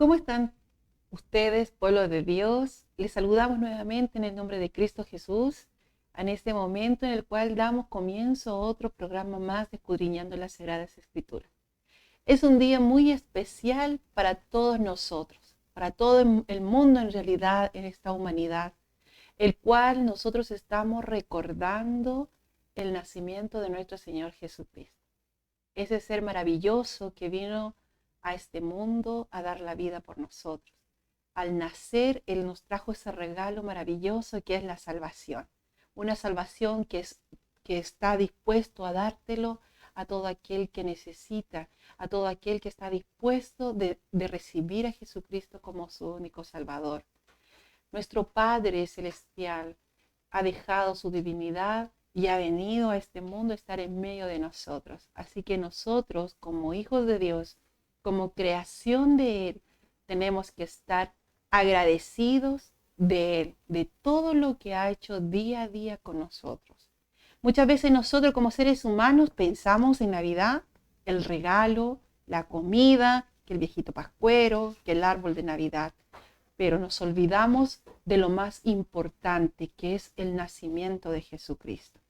¿Cómo están ustedes, pueblo de Dios? Les saludamos nuevamente en el nombre de Cristo Jesús, en este momento en el cual damos comienzo a otro programa más de Escudriñando las Sagradas Escrituras. Es un día muy especial para todos nosotros, para todo el mundo en realidad, en esta humanidad, el cual nosotros estamos recordando el nacimiento de nuestro Señor Jesucristo. Ese ser maravilloso que vino a este mundo a dar la vida por nosotros. Al nacer, Él nos trajo ese regalo maravilloso que es la salvación. Una salvación que está dispuesto a dártelo a todo aquel que necesita, a todo aquel que está dispuesto de recibir a Jesucristo como su único Salvador. Nuestro Padre Celestial ha dejado su divinidad y ha venido a este mundo a estar en medio de nosotros. Así que nosotros, como hijos de Dios, como creación de Él, tenemos que estar agradecidos de Él, de todo lo que ha hecho día a día con nosotros. Muchas veces nosotros como seres humanos pensamos en Navidad, el regalo, la comida, que el viejito pascuero, que el árbol de Navidad, pero nos olvidamos de lo más importante, que es el nacimiento de Jesucristo.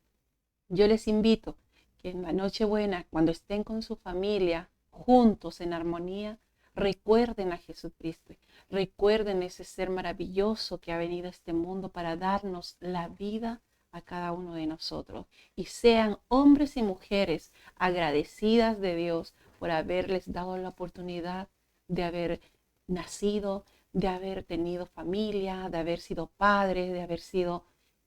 Yo les invito que en la Nochebuena, cuando estén con su familia, juntos en armonía, recuerden a Jesucristo, recuerden ese ser maravilloso que ha venido a este mundo para darnos la vida a cada uno de nosotros. Y sean hombres y mujeres agradecidas de Dios por haberles dado la oportunidad de haber nacido, de haber tenido familia, de haber sido padres, de haber sido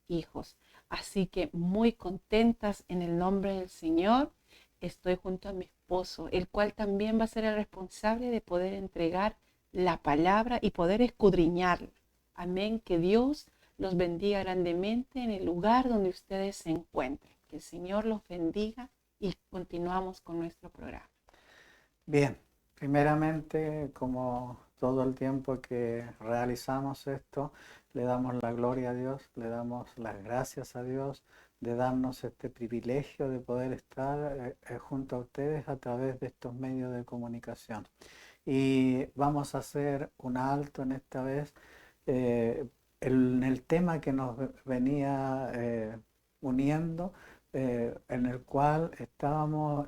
hijos. Así que muy contentas en el nombre del Señor. Estoy junto a mi esposo, el cual también va a ser el responsable de poder entregar la palabra y poder escudriñarla. Amén. Que Dios los bendiga grandemente en el lugar donde ustedes se encuentren. Que el Señor los bendiga y continuamos con nuestro programa. Bien, primeramente, como todo el tiempo que realizamos esto, le damos la gloria a Dios, le damos las gracias a Dios de darnos este privilegio de poder estar junto a ustedes a través de estos medios de comunicación. Y vamos a hacer un alto en esta vez en el tema que nos venía uniendo, en el cual estábamos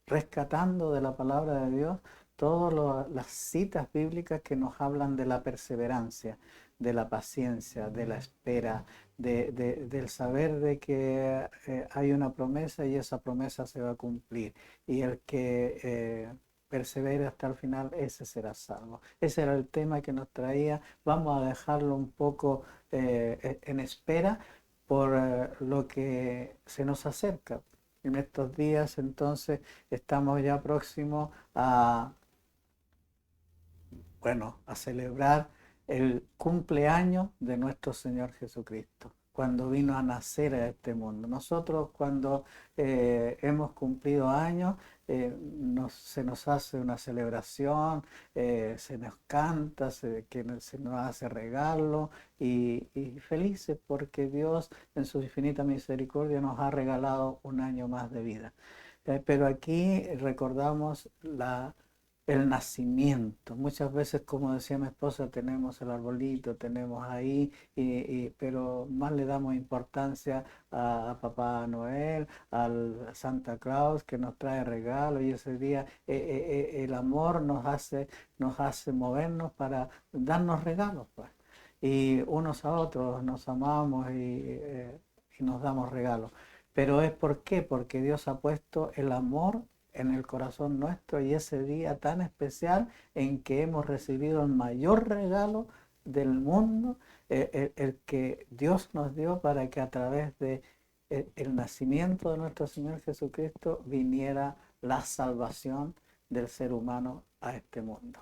rescatando de la palabra de Dios todas las citas bíblicas que nos hablan de la perseverancia, de la paciencia, de la espera, del saber de que hay una promesa y esa promesa se va a cumplir. Y el que persevere hasta el final, ese será salvo. Ese era el tema que nos traía. Vamos a dejarlo un poco en espera por lo que se nos acerca. En estos días entonces estamos ya próximos a celebrar el cumpleaños de nuestro Señor Jesucristo, cuando vino a nacer a este mundo. Nosotros cuando hemos cumplido años, se nos hace una celebración, se nos canta, se nos hace regalo y felices porque Dios en su infinita misericordia nos ha regalado un año más de vida. Pero aquí recordamos el nacimiento. Muchas veces, como decía mi esposa, tenemos el arbolito, tenemos ahí, pero más le damos importancia a Papá Noel, al Santa Claus que nos trae regalos y ese día el amor nos hace movernos para darnos regalos, pues. Y unos a otros nos amamos y nos damos regalos. Pero es ¿por qué? Porque Dios ha puesto el amor en el corazón nuestro y ese día tan especial en que hemos recibido el mayor regalo del mundo, el que Dios nos dio para que a través de el nacimiento de nuestro Señor Jesucristo viniera la salvación del ser humano a este mundo.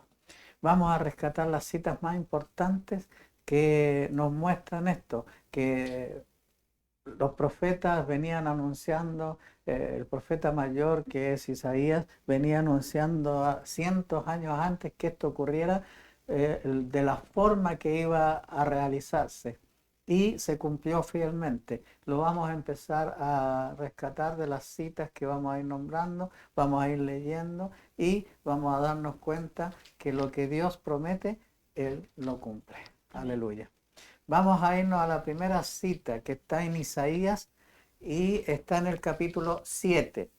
Vamos a rescatar las citas más importantes que nos muestran esto, que los profetas venían anunciando, el profeta mayor que es Isaías venía anunciando cientos años antes que esto ocurriera, de la forma que iba a realizarse. y se cumplió fielmente. Lo vamos a empezar a rescatar de las citas que vamos a ir nombrando, vamos a ir leyendo y vamos a darnos cuenta que lo que Dios promete, Él lo cumple. Aleluya. Vamos a irnos a la primera cita que está en Isaías y está en el capítulo 7.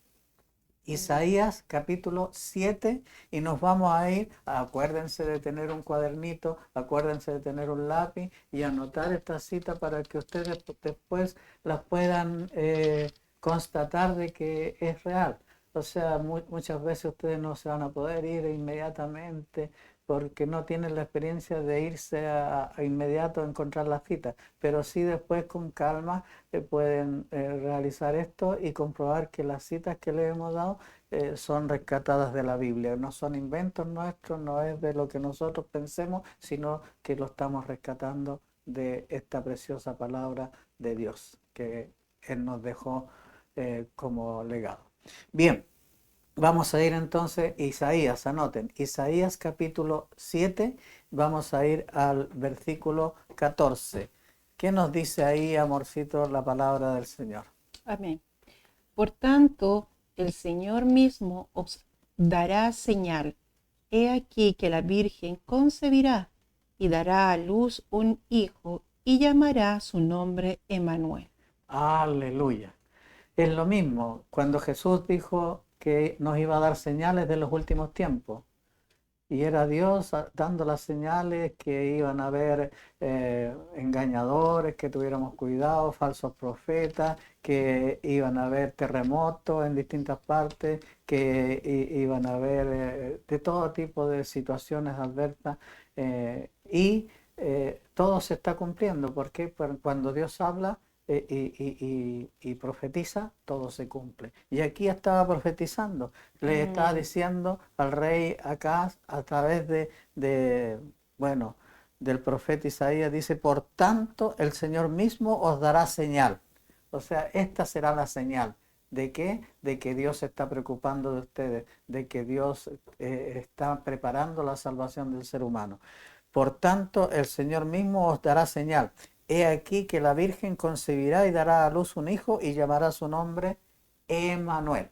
Isaías capítulo 7 y nos vamos a ir, acuérdense de tener un cuadernito, acuérdense de tener un lápiz y anotar esta cita para que ustedes después las puedan constatar de que es real. O sea, muchas veces ustedes no se van a poder ir inmediatamente porque no tienen la experiencia de irse a inmediato a encontrar la cita, pero sí después con calma pueden realizar esto y comprobar que las citas que les hemos dado son rescatadas de la Biblia, no son inventos nuestros, no es de lo que nosotros pensemos, sino que lo estamos rescatando de esta preciosa palabra de Dios que Él nos dejó como legado. Bien, vamos a ir entonces, Isaías, anoten, Isaías capítulo 7, vamos a ir al versículo 14. ¿Qué nos dice ahí, amorcito, la palabra del Señor? Amén. Por tanto, el Señor mismo os dará señal. He aquí que la Virgen concebirá y dará a luz un hijo y llamará su nombre Emmanuel. Aleluya. Es lo mismo cuando Jesús dijo que nos iba a dar señales de los últimos tiempos. Y era Dios dando las señales que iban a haber engañadores, que tuviéramos cuidado, falsos profetas, que iban a haber terremotos en distintas partes, que iban a haber de todo tipo de situaciones adversas. Y todo se está cumpliendo, porque cuando Dios habla y profetiza, todo se cumple. Y aquí estaba profetizando, le estaba diciendo al rey Acaz a través bueno, del profeta Isaías, dice, por tanto el Señor mismo os dará señal. O sea, esta será la señal. ¿De qué? De que Dios se está preocupando de ustedes, de que Dios está preparando la salvación del ser humano. Por tanto, el Señor mismo os dará señal. He aquí que la Virgen concebirá y dará a luz un hijo y llamará su nombre Emmanuel.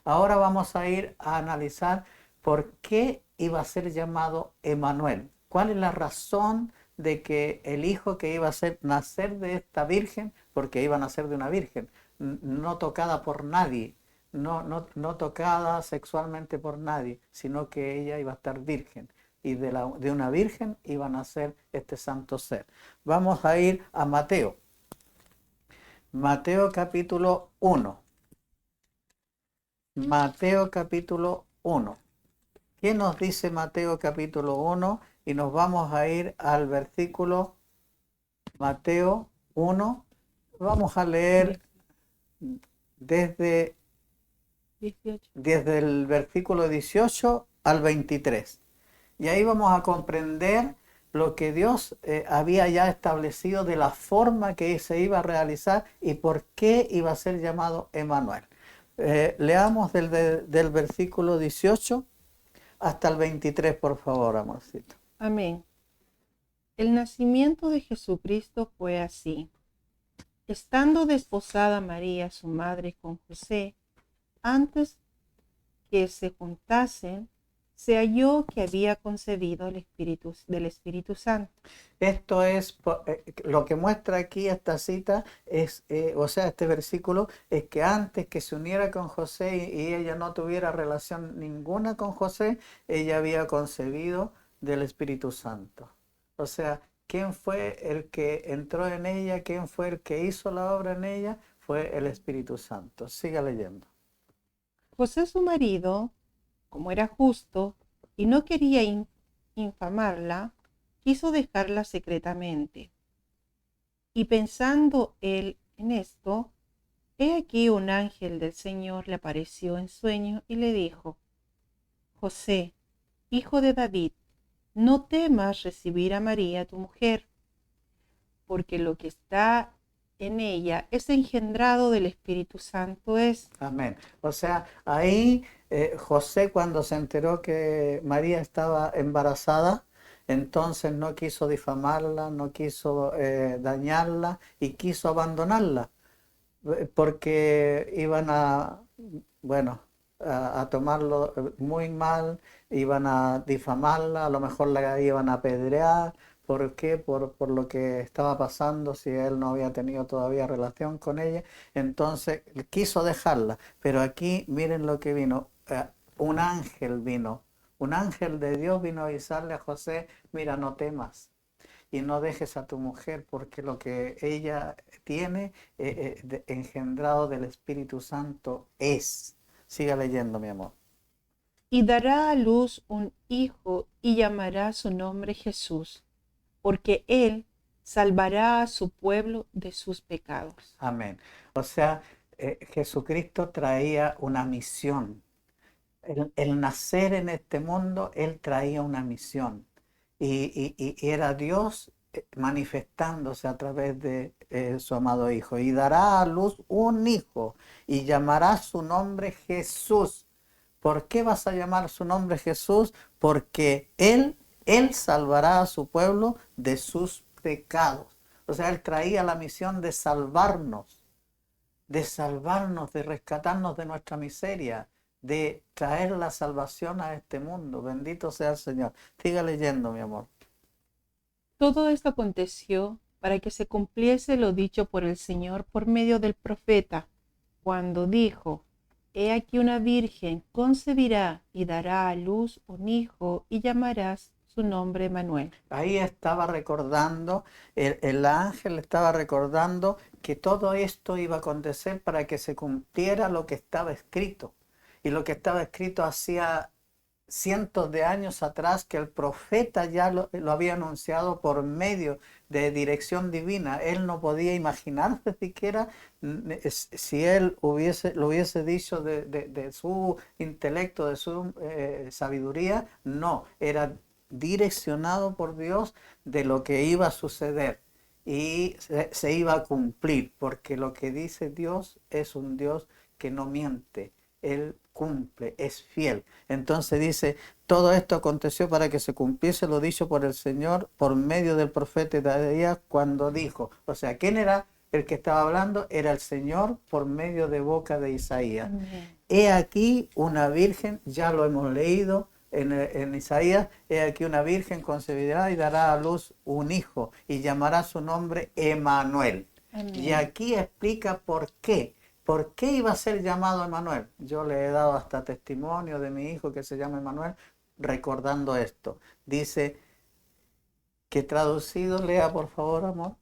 Ahora vamos a ir a analizar por qué iba a ser llamado Emmanuel. ¿Cuál es la razón de que el hijo que iba a nacer de esta Virgen, porque iba a nacer de una Virgen, no tocada por nadie, no tocada sexualmente por nadie, sino que ella iba a estar virgen? Y de una virgen iba a nacer este santo ser. Vamos a ir a Mateo. Mateo capítulo 1. Mateo capítulo 1. ¿Qué nos dice Mateo capítulo 1? Y nos vamos a ir al versículo Mateo 1. Vamos a leer desde el versículo 18 al 23. Y ahí vamos a comprender lo que Dios había ya establecido de la forma que se iba a realizar y por qué iba a ser llamado Emmanuel. Leamos del versículo 18 hasta el 23, por favor, amorcito. Amén. El nacimiento de Jesucristo fue así. Estando desposada María, su madre, con José, antes que se juntasen, se halló que había concebido del Espíritu Santo. Esto es lo que muestra aquí esta cita, este versículo, es que antes que se uniera con José y ella no tuviera relación ninguna con José, ella había concebido del Espíritu Santo. O sea, ¿quién fue el que entró en ella? ¿Quién fue el que hizo la obra en ella? Fue el Espíritu Santo. Siga leyendo. José, su marido, como era justo y no quería infamarla, quiso dejarla secretamente. Y pensando él en esto, he aquí un ángel del Señor le apareció en sueño y le dijo: José, hijo de David, no temas recibir a María tu mujer, porque lo que está en ella es engendrado del Espíritu Santo es. Amén. O sea, ahí José, cuando se enteró que María estaba embarazada, entonces no quiso difamarla, no quiso dañarla y quiso abandonarla, porque iban a, bueno, a tomarlo muy mal, iban a difamarla, a lo mejor la iban a apedrear. ¿Por qué? Por lo que estaba pasando, si él no había tenido todavía relación con ella. Entonces quiso dejarla. Pero aquí miren lo que vino. Un ángel vino. Un ángel de Dios vino a avisarle a José, mira, no temas y no dejes a tu mujer, porque lo que ella tiene engendrado del Espíritu Santo es. Siga leyendo, mi amor. Y dará a luz un hijo y llamará su nombre Jesús, porque él salvará a su pueblo de sus pecados. Amén. O sea, Jesucristo traía una misión. El nacer en este mundo, Él traía una misión. Y era Dios manifestándose a través de su amado Hijo. Y dará a luz un hijo y llamará su nombre Jesús. ¿Por qué vas a llamar su nombre Jesús? Porque Él salvará a su pueblo de sus pecados. O sea, Él traía la misión de rescatarnos de nuestra miseria, de traer la salvación a este mundo. Bendito sea el Señor. Siga leyendo, mi amor. Todo esto aconteció para que se cumpliese lo dicho por el Señor por medio del profeta, cuando dijo: He aquí una virgen concebirá y dará a luz un hijo y llamarás su nombre Manuel. Ahí estaba recordando, el ángel estaba recordando que todo esto iba a acontecer para que se cumpliera lo que estaba escrito. Y lo que estaba escrito hacía cientos de años atrás, que el profeta ya lo había anunciado por medio de dirección divina. Él no podía imaginarse siquiera si él lo hubiese dicho de su intelecto, de su sabiduría. No, era direccionado por Dios de lo que iba a suceder y se iba a cumplir, porque lo que dice Dios es un Dios que no miente. Él cumple, es fiel. Entonces dice, todo esto aconteció para que se cumpliese lo dicho por el Señor por medio del profeta Isaías cuando dijo. O sea, ¿quién era el que estaba hablando? Era el Señor por medio de boca de Isaías. Amén. He aquí una virgen, ya lo hemos leído en Isaías, he aquí una virgen concebirá y dará a luz un hijo y llamará su nombre Emanuel. Amén. Y aquí explica por qué. ¿Por qué iba a ser llamado Emanuel? Yo le he dado hasta testimonio de mi hijo que se llama Emanuel, recordando esto. Dice que traducido, lea por favor, amor.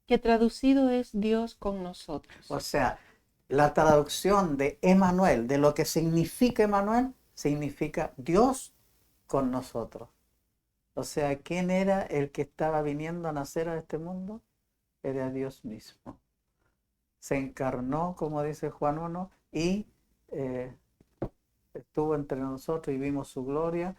Que traducido es Dios con nosotros. O sea, la traducción de Emanuel, de lo que significa Emanuel, significa Dios con nosotros. O sea, ¿quién era el que estaba viniendo a nacer a este mundo? Era Dios mismo. Se encarnó, como dice Juan 1, y estuvo entre nosotros y vimos su gloria,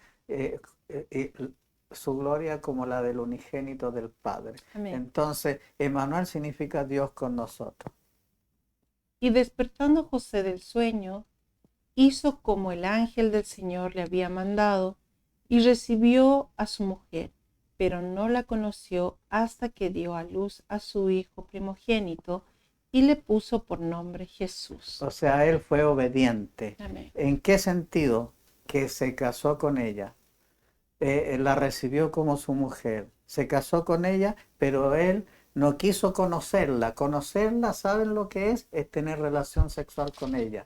su gloria como la del unigénito del Padre. Amén. Entonces, Emanuel significa Dios con nosotros. Y despertando José del sueño, hizo como el ángel del Señor le había mandado y recibió a su mujer, pero no la conoció hasta que dio a luz a su hijo primogénito y le puso por nombre Jesús. O sea, él fue obediente. Amén. ¿En qué sentido? Que se casó con ella. La recibió como su mujer. Se casó con ella, pero él no quiso conocerla. Conocerla, ¿saben lo que es? Es tener relación sexual con ella.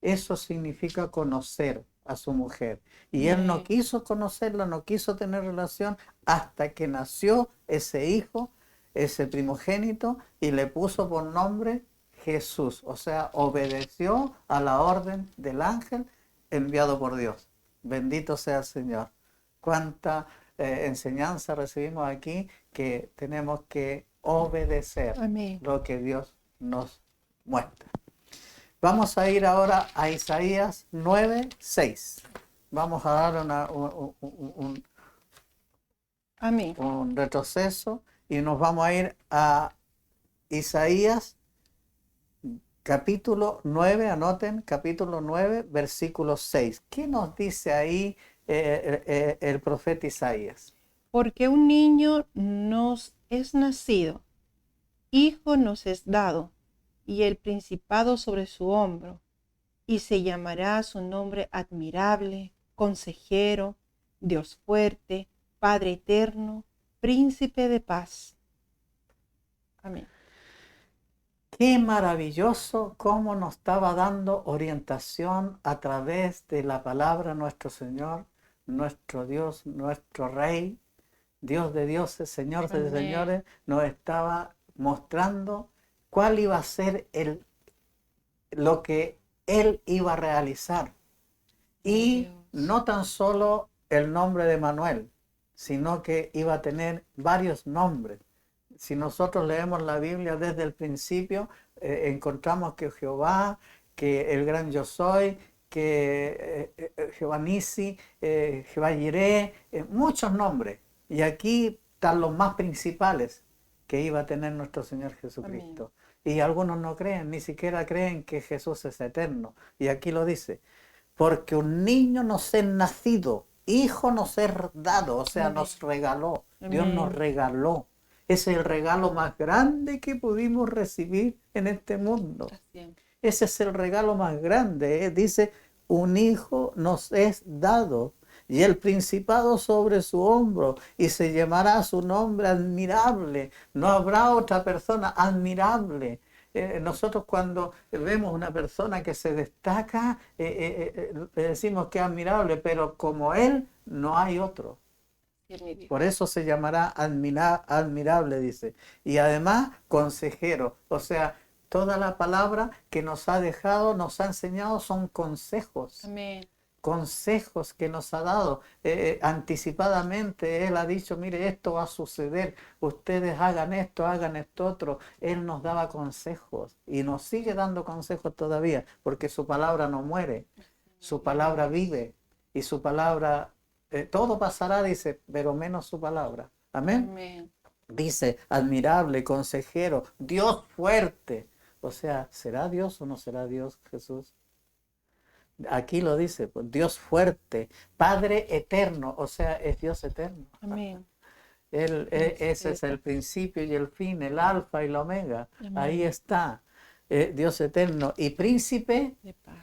Eso significa conocer a su mujer. Y él no quiso conocerla, no quiso tener relación hasta que nació ese hijo, ese primogénito, y le puso por nombre Jesús. O sea, obedeció a la orden del ángel enviado por Dios. Bendito sea el Señor. Cuánta enseñanza recibimos aquí, que tenemos que obedecer Amén. lo que Dios nos muestra. Vamos a ir ahora a Isaías 9:6. Vamos a dar Amén. un retroceso y nos vamos a ir a Isaías capítulo 9, anoten, capítulo 9, versículo 6. ¿Qué nos dice ahí el profeta Isaías. Porque un niño nos es nacido, hijo nos es dado, y el principado sobre su hombro, y se llamará su nombre admirable, consejero, Dios fuerte, Padre eterno, príncipe de paz. Amén. Qué maravilloso cómo nos estaba dando orientación a través de la palabra nuestro Señor, nuestro Dios, nuestro Rey, Dios de dioses, Señor de Amén. señores, nos estaba mostrando cuál iba a ser lo que Él iba a realizar. Y Dios. no tan solo el nombre de Manuel, sino que iba a tener varios nombres. Si nosotros leemos la Biblia desde el principio, encontramos que Jehová, que el gran yo soy, que Jehová Nisi, Jehová Jireh, muchos nombres. Y aquí están los más principales que iba a tener nuestro Señor Jesucristo. Amén. Y algunos no creen, ni siquiera creen que Jesús es eterno. Y aquí lo dice, porque un niño nos es nacido, hijo nos es dado, o sea, Amén. Nos regaló. Amén. Dios nos regaló. Es el regalo más grande que pudimos recibir en este mundo. Ese es el regalo más grande. Dice, un hijo nos es dado y el principado sobre su hombro y se llamará su nombre admirable. No habrá otra persona admirable. Nosotros cuando vemos una persona que se destaca, le decimos que es admirable, pero como él no hay otro. Por eso se llamará admirable, dice. Y además, consejero. O sea, toda la palabra que nos ha dejado, nos ha enseñado, son consejos. Amén. Consejos que nos ha dado. Anticipadamente, Él ha dicho, mire, esto va a suceder. Ustedes hagan esto otro. Él nos daba consejos. Y nos sigue dando consejos todavía, porque su palabra no muere. Su palabra vive. Y su palabra... todo pasará, dice, pero menos su palabra. Amén. Amén. Dice, admirable, consejero, Dios fuerte. O sea, ¿será Dios o no será Dios Jesús? Aquí lo dice, pues, Dios fuerte, Padre eterno, o sea, es Dios eterno. Amén. Ese es el principio y el fin, el alfa y la omega. Amén. Ahí está, Dios eterno y príncipe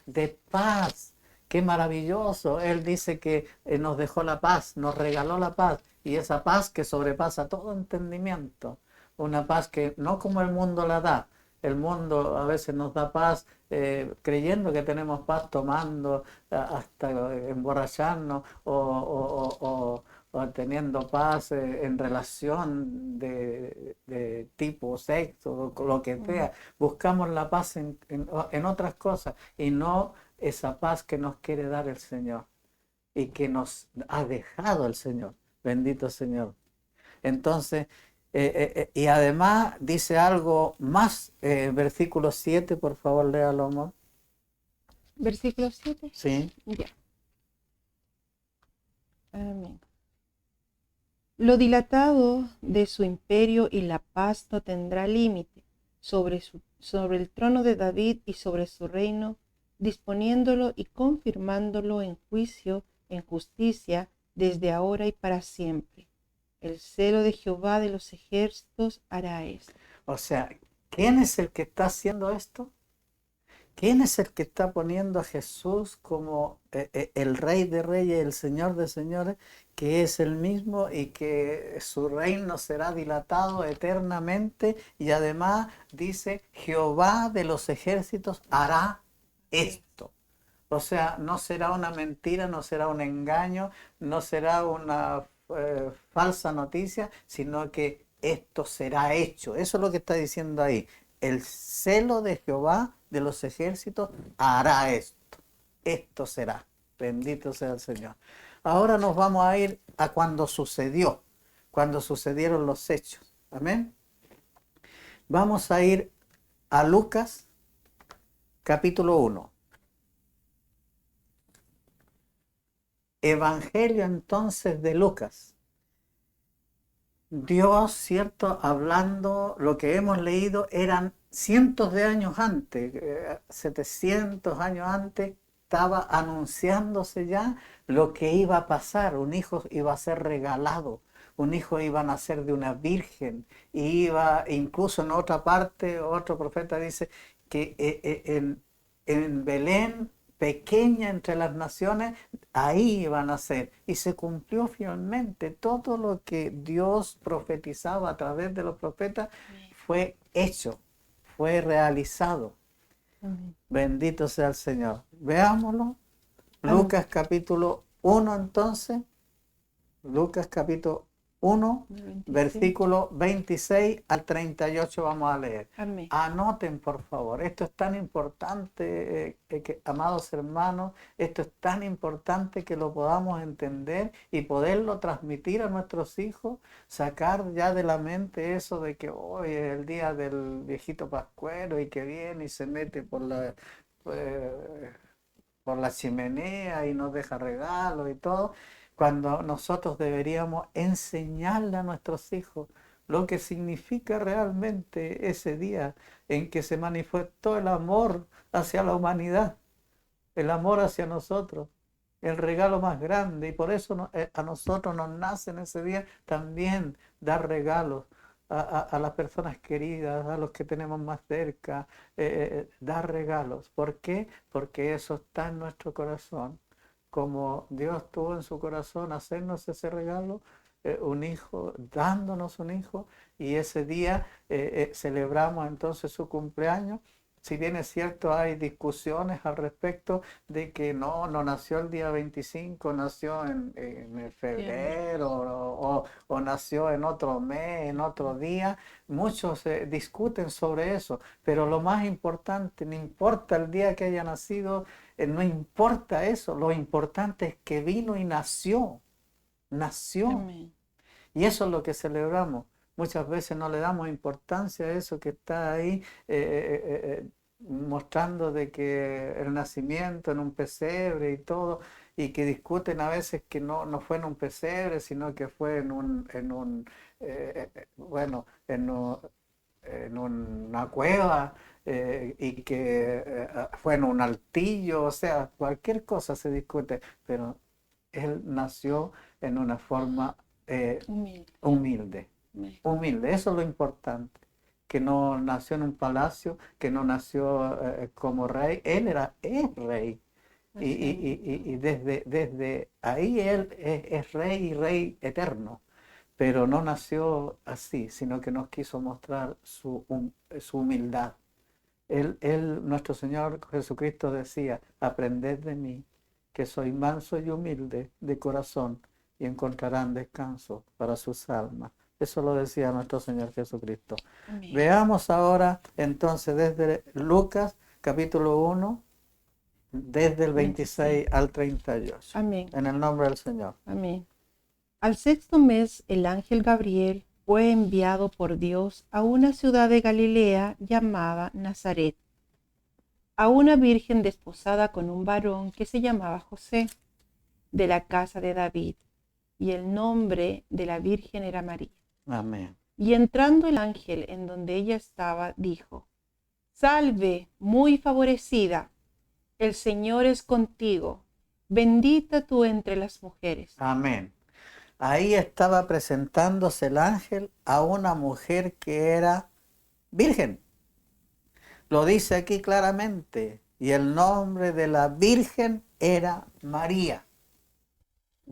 de paz. Qué maravilloso. Él dice que nos dejó la paz, nos regaló la paz. Y esa paz que sobrepasa todo entendimiento. Una paz que no como el mundo la da. El mundo a veces nos da paz creyendo que tenemos paz tomando hasta emborracharnos o teniendo paz en relación de tipo sexo o lo que sea. Buscamos la paz en otras cosas y no esa paz que nos quiere dar el Señor y que nos ha dejado el Señor. Bendito Señor. Entonces, y además dice algo más, versículo 7, por favor, léalo, amor. ¿Versículo 7? Sí. Ya. Amén. Lo dilatado de su imperio y la paz no tendrá límite sobre el trono de David y sobre su reino, disponiéndolo y confirmándolo en juicio, en justicia, desde ahora y para siempre. El celo de Jehová de los ejércitos hará esto. O sea, ¿quién es el que está haciendo esto? ¿Quién es el que está poniendo a Jesús como el Rey de Reyes, el Señor de Señores, que es el mismo y que su reino será dilatado eternamente? Y además dice, Jehová de los ejércitos hará esto. O sea, no será una mentira, no será un engaño, no será una falsa noticia, sino que esto será hecho. Eso es lo que está diciendo ahí. El celo de Jehová de los ejércitos hará esto. Esto será. Bendito sea el Señor. Ahora nos vamos a ir a cuando sucedió, cuando sucedieron los hechos. Amén. Vamos a ir a Lucas, capítulo 1. Evangelio entonces de Lucas. Dios, ¿cierto? Hablando, lo que hemos leído eran cientos de años antes, 700 años antes, estaba anunciándose ya lo que iba a pasar. Un hijo iba a ser regalado, un hijo iba a nacer de una virgen, y iba, incluso en otra parte, otro profeta dice que en Belén, pequeña entre las naciones, ahí iban a nacer. Y se cumplió fielmente todo lo que Dios profetizaba a través de los profetas, fue hecho, fue realizado. Amén. Bendito sea el Señor. Veámoslo. Amén. Lucas capítulo 1 entonces. Lucas capítulo 1, 26. versículo 26 al 38 vamos a leer. Amén. Anoten, por favor. Esto es tan importante, amados hermanos, esto es tan importante que lo podamos entender y poderlo transmitir a nuestros hijos, sacar ya de la mente eso de que hoy es el día del viejito pascuero y que viene y se mete por la chimenea y nos deja regalos y todo, cuando nosotros deberíamos enseñarle a nuestros hijos lo que significa realmente ese día en que se manifestó el amor hacia la humanidad, el amor hacia nosotros, el regalo más grande. Y por eso a nosotros nos nace en ese día también dar regalos a las personas queridas, a los que tenemos más cerca, dar regalos. ¿Por qué? Porque eso está en nuestro corazón. Como Dios tuvo en su corazón hacernos ese regalo, un hijo, dándonos un hijo, y ese día celebramos entonces su cumpleaños. Si bien es cierto, hay discusiones al respecto de que no nació el día 25, nació en febrero, o nació en otro mes, en otro día. Muchos discuten sobre eso, pero lo más importante, no importa el día que haya nacido, no importa eso, lo importante es que vino y nació. Amén. Y eso es lo que celebramos. Muchas veces no le damos importancia a eso que está ahí, mostrando de que el nacimiento en un pesebre y todo, y que discuten a veces que no fue en un pesebre, sino que fue bueno, en una cueva, y que fue en un altillo. O sea, cualquier cosa se discute, pero él nació en una forma humilde. Amén. Humilde, eso es lo importante, que no nació en un palacio, que no nació como rey. Él es rey, y desde ahí él es rey, y rey eterno, pero no nació así, sino que nos quiso mostrar su humildad. Nuestro Señor Jesucristo decía: aprended de mí, que soy manso y humilde de corazón, y encontrarán descanso para sus almas. Eso lo decía nuestro Señor Jesucristo. Amén. Veamos ahora entonces desde Lucas capítulo 1, desde el 26 al 38. Amén. En el nombre del Señor. Amén. Al sexto mes, el ángel Gabriel fue enviado por Dios a una ciudad de Galilea llamada Nazaret, a una virgen desposada con un varón que se llamaba José, de la casa de David, y el nombre de la virgen era María. Amén. Y entrando el ángel en donde ella estaba, dijo: Salve, muy favorecida, el Señor es contigo, bendita tú entre las mujeres. Amén. Ahí estaba presentándose el ángel a una mujer que era virgen. Lo dice aquí claramente. Y el nombre de la virgen era María.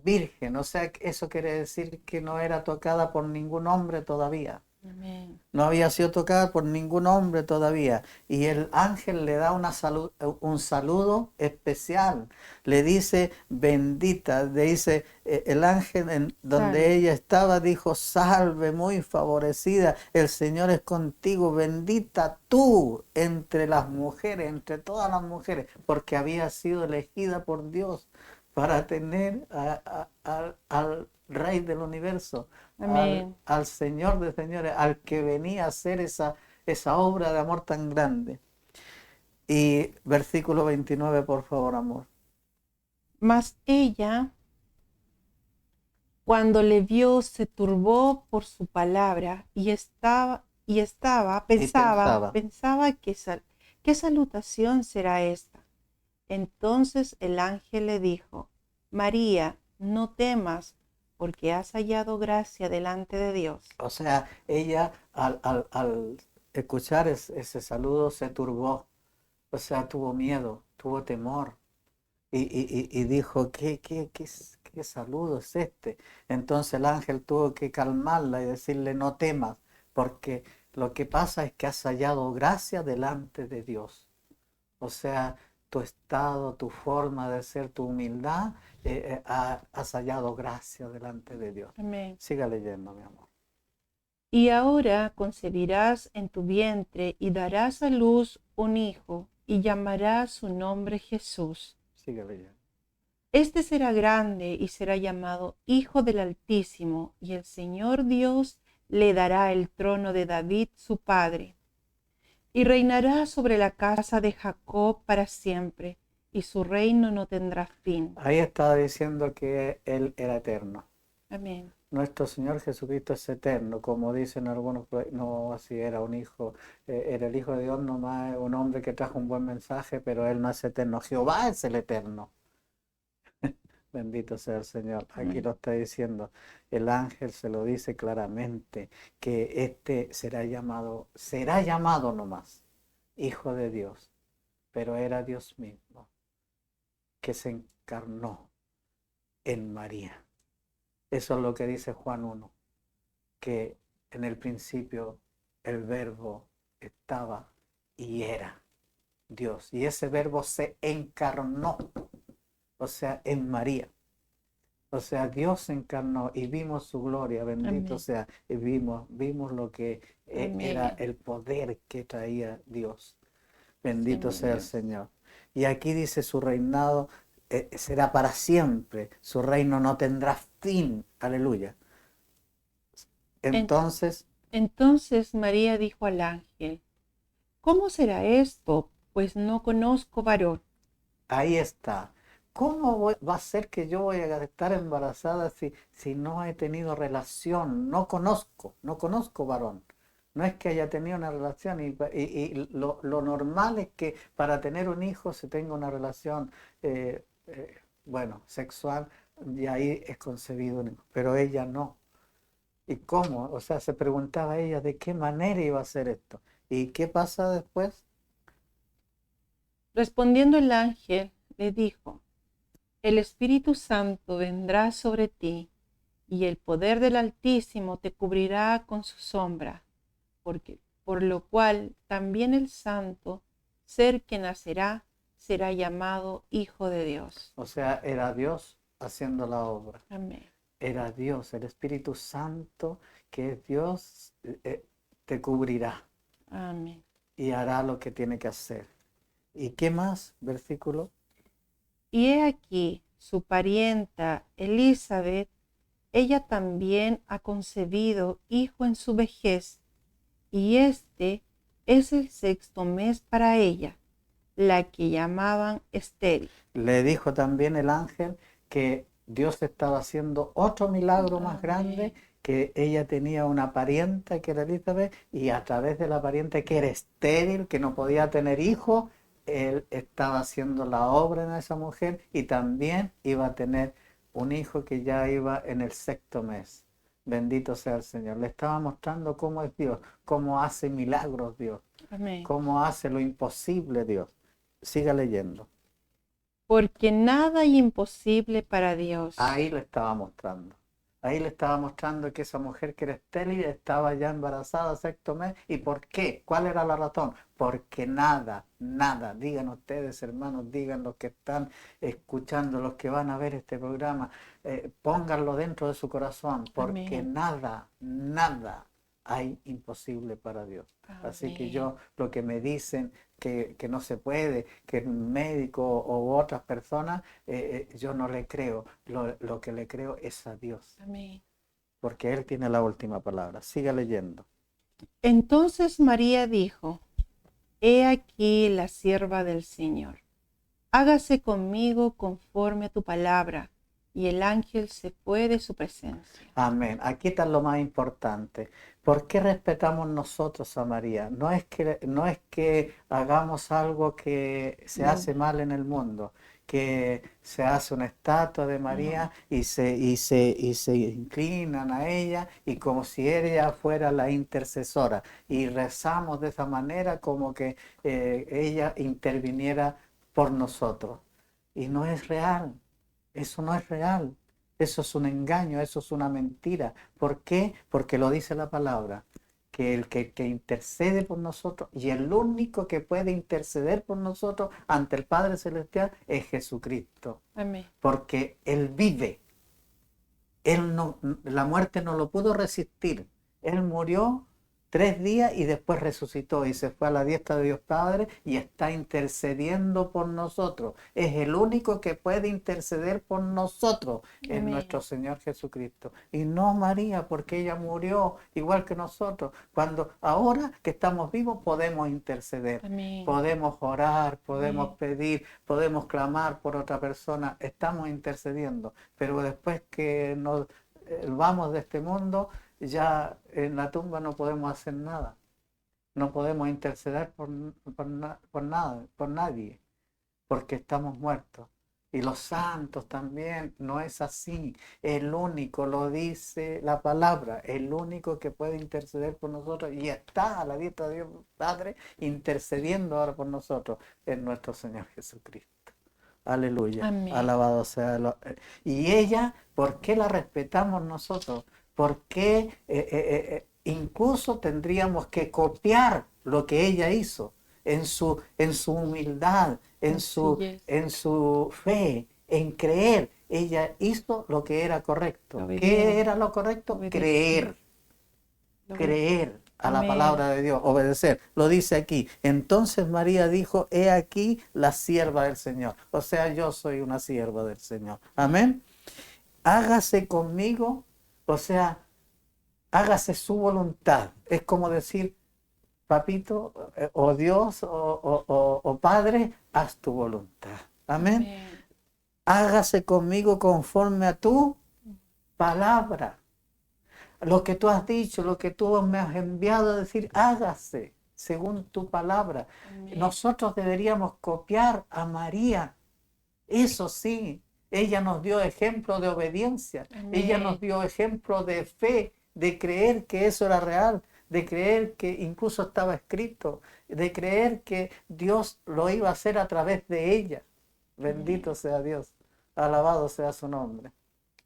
Virgen, o sea, eso quiere decir que no era tocada por ningún hombre todavía. Amén. No había sido tocada por ningún hombre todavía. Y el ángel le da un saludo especial. Le dice bendita. Le dice, el ángel en donde Salve. ella estaba dijo: salve, muy favorecida, el Señor es contigo, bendita tú entre las mujeres, entre todas las mujeres, porque había sido elegida por Dios para tener al Rey del universo, al Señor de señores, al que venía a hacer esa obra de amor tan grande. Y versículo 29, por favor, amor. Mas ella, cuando le vio, se turbó por su palabra pensaba, ¿qué salutación será esta? Entonces el ángel le dijo: María, no temas, porque has hallado gracia delante de Dios. O sea, ella al escuchar ese saludo se turbó, o sea, tuvo miedo, tuvo temor y dijo, ¿qué saludo es este? Entonces el ángel tuvo que calmarla y decirle, no temas, porque lo que pasa es que has hallado gracia delante de Dios. O sea, tu estado, tu forma de ser, tu humildad, has hallado gracia delante de Dios. Amén. Siga leyendo, mi amor. Y ahora concebirás en tu vientre y darás a luz un hijo y llamarás su nombre Jesús. Siga leyendo. Este será grande y será llamado Hijo del Altísimo, y el Señor Dios le dará el trono de David su padre. Y reinará sobre la casa de Jacob para siempre, y su reino no tendrá fin. Ahí estaba diciendo que Él era eterno. Amén. Nuestro Señor Jesucristo es eterno, como dicen algunos, no, así era un hijo, era el Hijo de Dios nomás, un hombre que trajo un buen mensaje, pero Él no es eterno. Jehová es el eterno. Bendito sea el Señor. Aquí Amén. lo está diciendo. El ángel se lo dice claramente, que este será llamado nomás, Hijo de Dios, pero era Dios mismo, que se encarnó en María. Eso es lo que dice Juan 1, que en el principio el verbo estaba y era Dios. Y ese verbo se encarnó, o sea, en María. O sea, Dios se encarnó y vimos su gloria, bendito Amén. sea, y vimos lo que era Amén. el poder que traía Dios. Bendito Sí, sea el Dios. Señor. Y aquí dice su reinado será para siempre, su reino no tendrá fin. Aleluya. Entonces, Entonces María dijo al ángel: ¿Cómo será esto? Pues no conozco varón. ahí está. ¿Cómo va a ser que yo voy a estar embarazada si no he tenido relación? No conozco varón. No es que haya tenido una relación y lo normal es que para tener un hijo se tenga una relación, bueno, sexual y ahí es concebido un hijo. Pero ella no. ¿Y cómo? O sea, se preguntaba ella de qué manera iba a ser esto. ¿Y qué pasa después? Respondiendo el ángel, le dijo: El Espíritu Santo vendrá sobre ti, y el poder del Altísimo te cubrirá con su sombra, por lo cual también el santo ser que nacerá será llamado Hijo de Dios. O sea, era Dios haciendo la obra. Amén. Era Dios, el Espíritu Santo, que es Dios, te cubrirá Amén. y hará lo que tiene que hacer. ¿Y qué más? Versículo. Y he aquí su parienta Elizabeth, ella también ha concebido hijo en su vejez, y este es el 6º mes para ella, la que llamaban estéril. Le dijo también el ángel que Dios estaba haciendo otro milagro más grande, Amén. que ella tenía una parienta que era Elizabeth, y a través de la parienta que era estéril, que no podía tener hijos, él estaba haciendo la obra en esa mujer y también iba a tener un hijo que ya iba en el 6º mes. Bendito sea el Señor. Le estaba mostrando cómo es Dios, cómo hace milagros Dios, Amén. cómo hace lo imposible Dios. Siga leyendo. Porque nada hay imposible para Dios. Ahí le estaba mostrando. Ahí le estaba mostrando que esa mujer que era estéril estaba ya embarazada 6º mes. ¿Y por qué? ¿Cuál era la razón? Porque nada, digan ustedes, hermanos, digan los que están escuchando, los que van a ver este programa, pónganlo dentro de su corazón, porque Amén. nada hay imposible para Dios. Así que yo, lo que me dicen que no se puede, que un médico u otras personas, yo no le creo. Lo que le creo es a Dios, Amén. porque Él tiene la última palabra. Siga leyendo. Entonces María dijo: He aquí la sierva del Señor. Hágase conmigo conforme a tu palabra. y el ángel se fue de su presencia. Amén. Aquí está lo más importante. ¿Por qué respetamos nosotros a María? No es que hagamos algo que se hace mal en el mundo, que se hace una estatua de María y se inclinan a ella y como si ella fuera la intercesora y rezamos de esa manera como que ella interviniera por nosotros. Y no es real. Eso no es real. Eso es un engaño, eso es una mentira. ¿Por qué? Porque lo dice la palabra, que el que intercede por nosotros y el único que puede interceder por nosotros ante el Padre Celestial es Jesucristo. Amén. Porque Él vive. Él no, la muerte no lo pudo resistir. Él murió 3 días y después resucitó y se fue a la diestra de Dios Padre y está intercediendo por nosotros. Es el único que puede interceder por nosotros, es nuestro Señor Jesucristo. Y no María, porque ella murió igual que nosotros. Cuando ahora que estamos vivos podemos interceder, Amén. podemos orar, podemos pedir, podemos clamar por otra persona. Estamos intercediendo, pero después que nos vamos de este mundo, ya en la tumba no podemos hacer nada. No podemos interceder por nada, por nadie, porque estamos muertos. Y los santos también, no es así. El único, lo dice la palabra, el único que puede interceder por nosotros y está a la diestra de Dios Padre intercediendo ahora por nosotros, es nuestro Señor Jesucristo. Aleluya. Amén. Alabado sea. Y ella, ¿por qué la respetamos nosotros? Porque incluso tendríamos que copiar lo que ella hizo en su humildad, en su fe, en creer. Ella hizo lo que era correcto. ¿Qué era lo correcto? Creer a la palabra de Dios, obedecer. Lo dice aquí. Entonces María dijo, he aquí la sierva del Señor. O sea, yo soy una sierva del Señor. Amén. Hágase conmigo, o sea, hágase su voluntad. Es como decir, papito, o Dios, o Padre, haz tu voluntad. Amén. Hágase conmigo conforme a tu palabra. Lo que tú has dicho, lo que tú me has enviado a decir, hágase según tu palabra. Amén. Nosotros deberíamos copiar a María. Eso sí, ella nos dio ejemplo de obediencia. Amén. Ella nos dio ejemplo de fe, de creer que eso era real, de creer que incluso estaba escrito, de creer que Dios lo iba a hacer a través de ella. Bendito sea Dios. Alabado sea su nombre.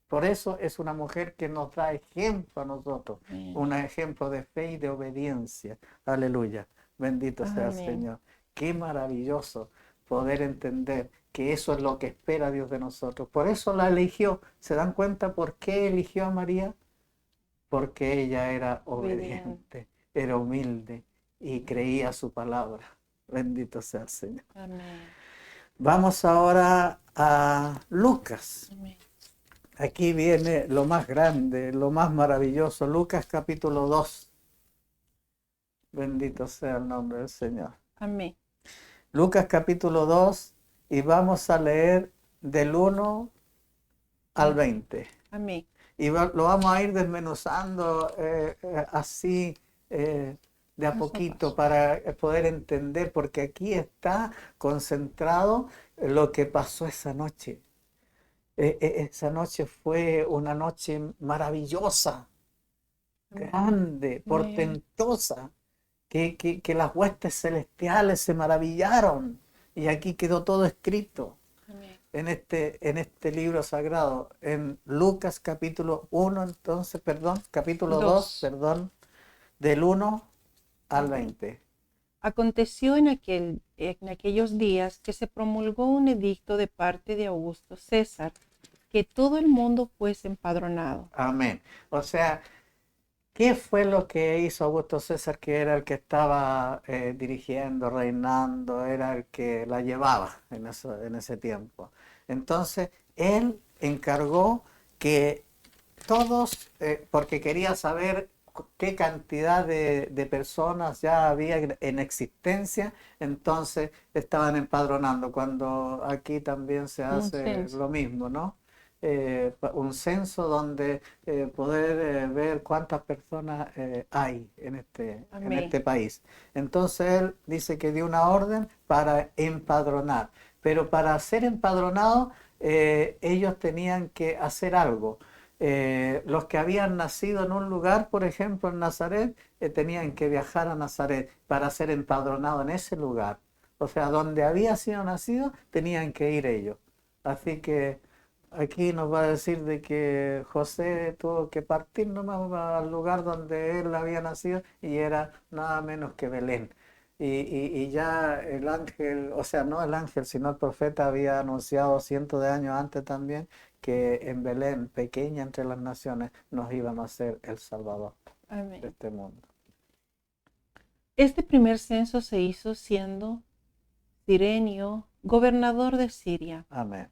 Por eso es una mujer que nos da ejemplo a nosotros, un ejemplo de fe y de obediencia. Aleluya. Bendito sea el Señor. Qué maravilloso poder entender que eso es lo que espera Dios de nosotros. Por eso la eligió. ¿Se dan cuenta por qué eligió a María? Porque ella era obediente, era humilde y creía su palabra. Bendito sea el Señor. Amén. Vamos ahora a Lucas. Amén. Aquí viene lo más grande, lo más maravilloso. Lucas capítulo 2. Bendito sea el nombre del Señor. Amén. Lucas capítulo 2 y vamos a leer del 1 al 20. Amén. Y lo vamos a ir desmenuzando así de a poquito para poder entender, porque aquí está concentrado lo que pasó esa noche. Esa noche fue una noche maravillosa, grande, portentosa, que las huestes celestiales se maravillaron y aquí quedó todo escrito en este libro sagrado, en Lucas capítulo 1, capítulo 2, del 1 al 20. Aconteció en aquellos días que se promulgó un edicto de parte de Augusto César, que todo el mundo fuese empadronado. Amén. O sea, ¿qué fue lo que hizo Augusto César, que era el que estaba dirigiendo, reinando, era el que la llevaba en ese tiempo? Entonces, él encargó que todos, porque quería saber qué cantidad de personas ya había en existencia, entonces estaban empadronando, cuando aquí también se hace lo mismo, ¿no? un censo donde poder ver cuántas personas hay en Amén. este país. Entonces él dice que dio una orden para empadronar, pero para ser empadronados ellos tenían que hacer algo. Los que habían nacido en un lugar, por ejemplo en Nazaret, tenían que viajar a Nazaret para ser empadronados en ese lugar. O sea, donde había sido nacido, tenían que ir ellos. Así que aquí nos va a decir de que José tuvo que partir nomás al lugar donde él había nacido y era nada menos que Belén. Y ya el ángel, o sea, no el ángel, sino el profeta había anunciado cientos de años antes también que en Belén, pequeña entre las naciones, nos iba a nacer el Salvador de Amén. este mundo. Este primer censo se hizo siendo Cirenio gobernador de Siria, Amén.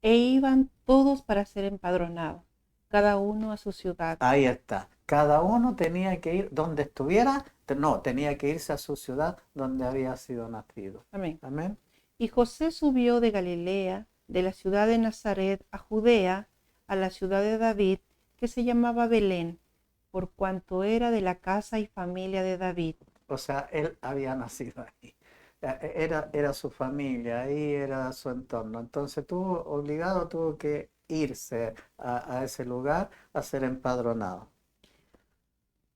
e iban todos para ser empadronados, cada uno a su ciudad. Ahí está. Cada uno tenía que ir donde estuviera, no, tenía que irse a su ciudad donde había sido nacido. Amén. Amén. Y José subió de Galilea, de la ciudad de Nazaret a Judea, a la ciudad de David, que se llamaba Belén, por cuanto era de la casa y familia de David. O sea, él había nacido ahí. Era su familia, ahí era su entorno. Entonces tuvo que irse a ese lugar a ser empadronado.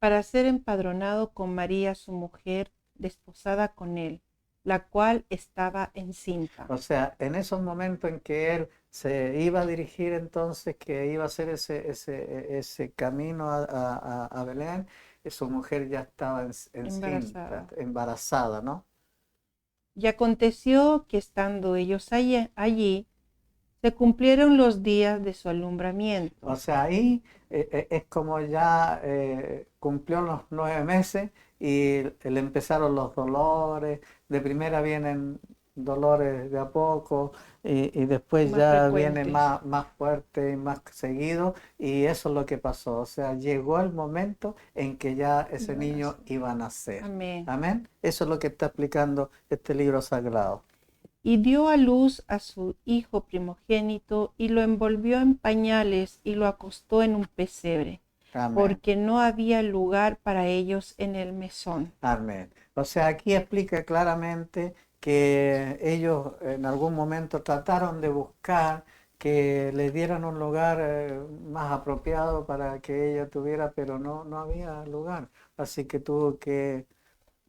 Para ser empadronado con María, su mujer, desposada con él, la cual estaba encinta. O sea, en esos momentos en que él se iba a dirigir entonces, que iba a hacer ese camino a Belén, su mujer ya estaba encinta, embarazada, ¿no? Y aconteció que estando ellos allí, se cumplieron los días de su alumbramiento. O sea, ahí es como ya cumplió los 9 meses y le empezaron los dolores. De primera vienen dolores de a poco y después Más ya frecuentes. viene más fuerte y más seguido. Y eso es lo que pasó. O sea, llegó el momento en que ya ese Iba a niño nacer. iba a nacer. Amén. Amén. Eso es lo que está explicando este libro sagrado. Y dio a luz a su hijo primogénito y lo envolvió en pañales y lo acostó en un pesebre, Amén. porque no había lugar para ellos en el mesón. Amén. O sea, aquí explica claramente que ellos en algún momento trataron de buscar que le dieran un lugar más apropiado para que ella tuviera, pero no había lugar. Así que tuvo que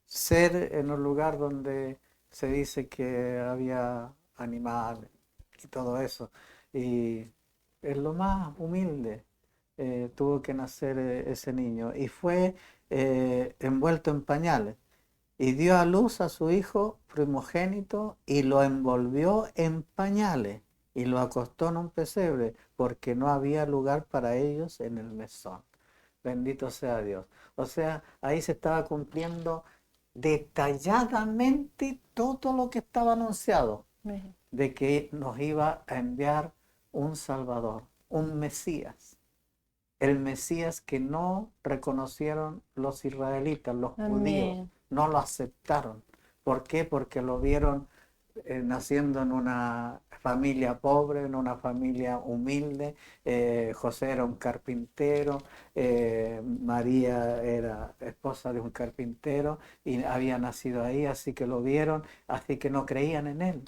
ser en un lugar donde se dice que había animales y todo eso. Y es lo más humilde. Tuvo que nacer ese niño y fue envuelto en pañales y dio a luz a su hijo primogénito y lo envolvió en pañales y lo acostó en un pesebre porque no había lugar para ellos en el mesón. Bendito sea Dios. O sea, ahí se estaba cumpliendo detalladamente todo lo que estaba anunciado Amén. de que nos iba a enviar un Salvador, un Mesías. El Mesías que no reconocieron los israelitas, los judíos, Amén. no lo aceptaron. ¿Por qué? Porque lo vieron naciendo en una familia pobre, en una familia humilde. José era un carpintero, María era esposa de un carpintero y había nacido ahí, así que lo vieron, así que no creían en él.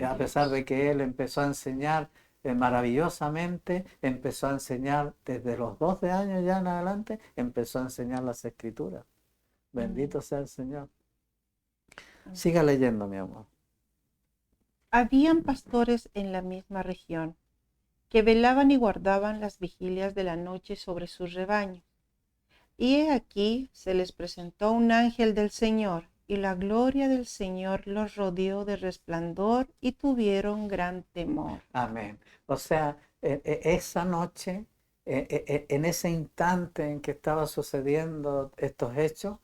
A pesar de que él empezó a enseñar maravillosamente, empezó a enseñar desde los 12 años ya en adelante, empezó a enseñar las escrituras. Bendito sea el Señor. Siga leyendo, mi amor. Habían pastores en la misma región que velaban y guardaban las vigilias de la noche sobre sus rebaños. Y he aquí se les presentó un ángel del Señor, y la gloria del Señor los rodeó de resplandor y tuvieron gran temor. Amén. O sea, esa noche, en ese instante en que estaba sucediendo estos hechos,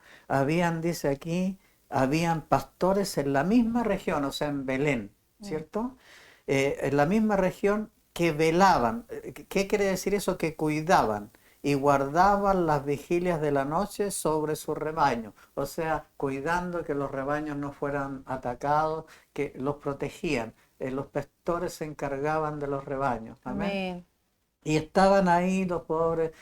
dice aquí, habían pastores en la misma región, o sea, en Belén, ¿cierto? En la misma región que velaban. ¿Qué quiere decir eso? Que cuidaban y guardaban las vigilias de la noche sobre su rebaño, o sea, cuidando que los rebaños no fueran atacados, que los protegían. los pastores se encargaban de los rebaños. Amén. Amén. Y estaban ahí los pobres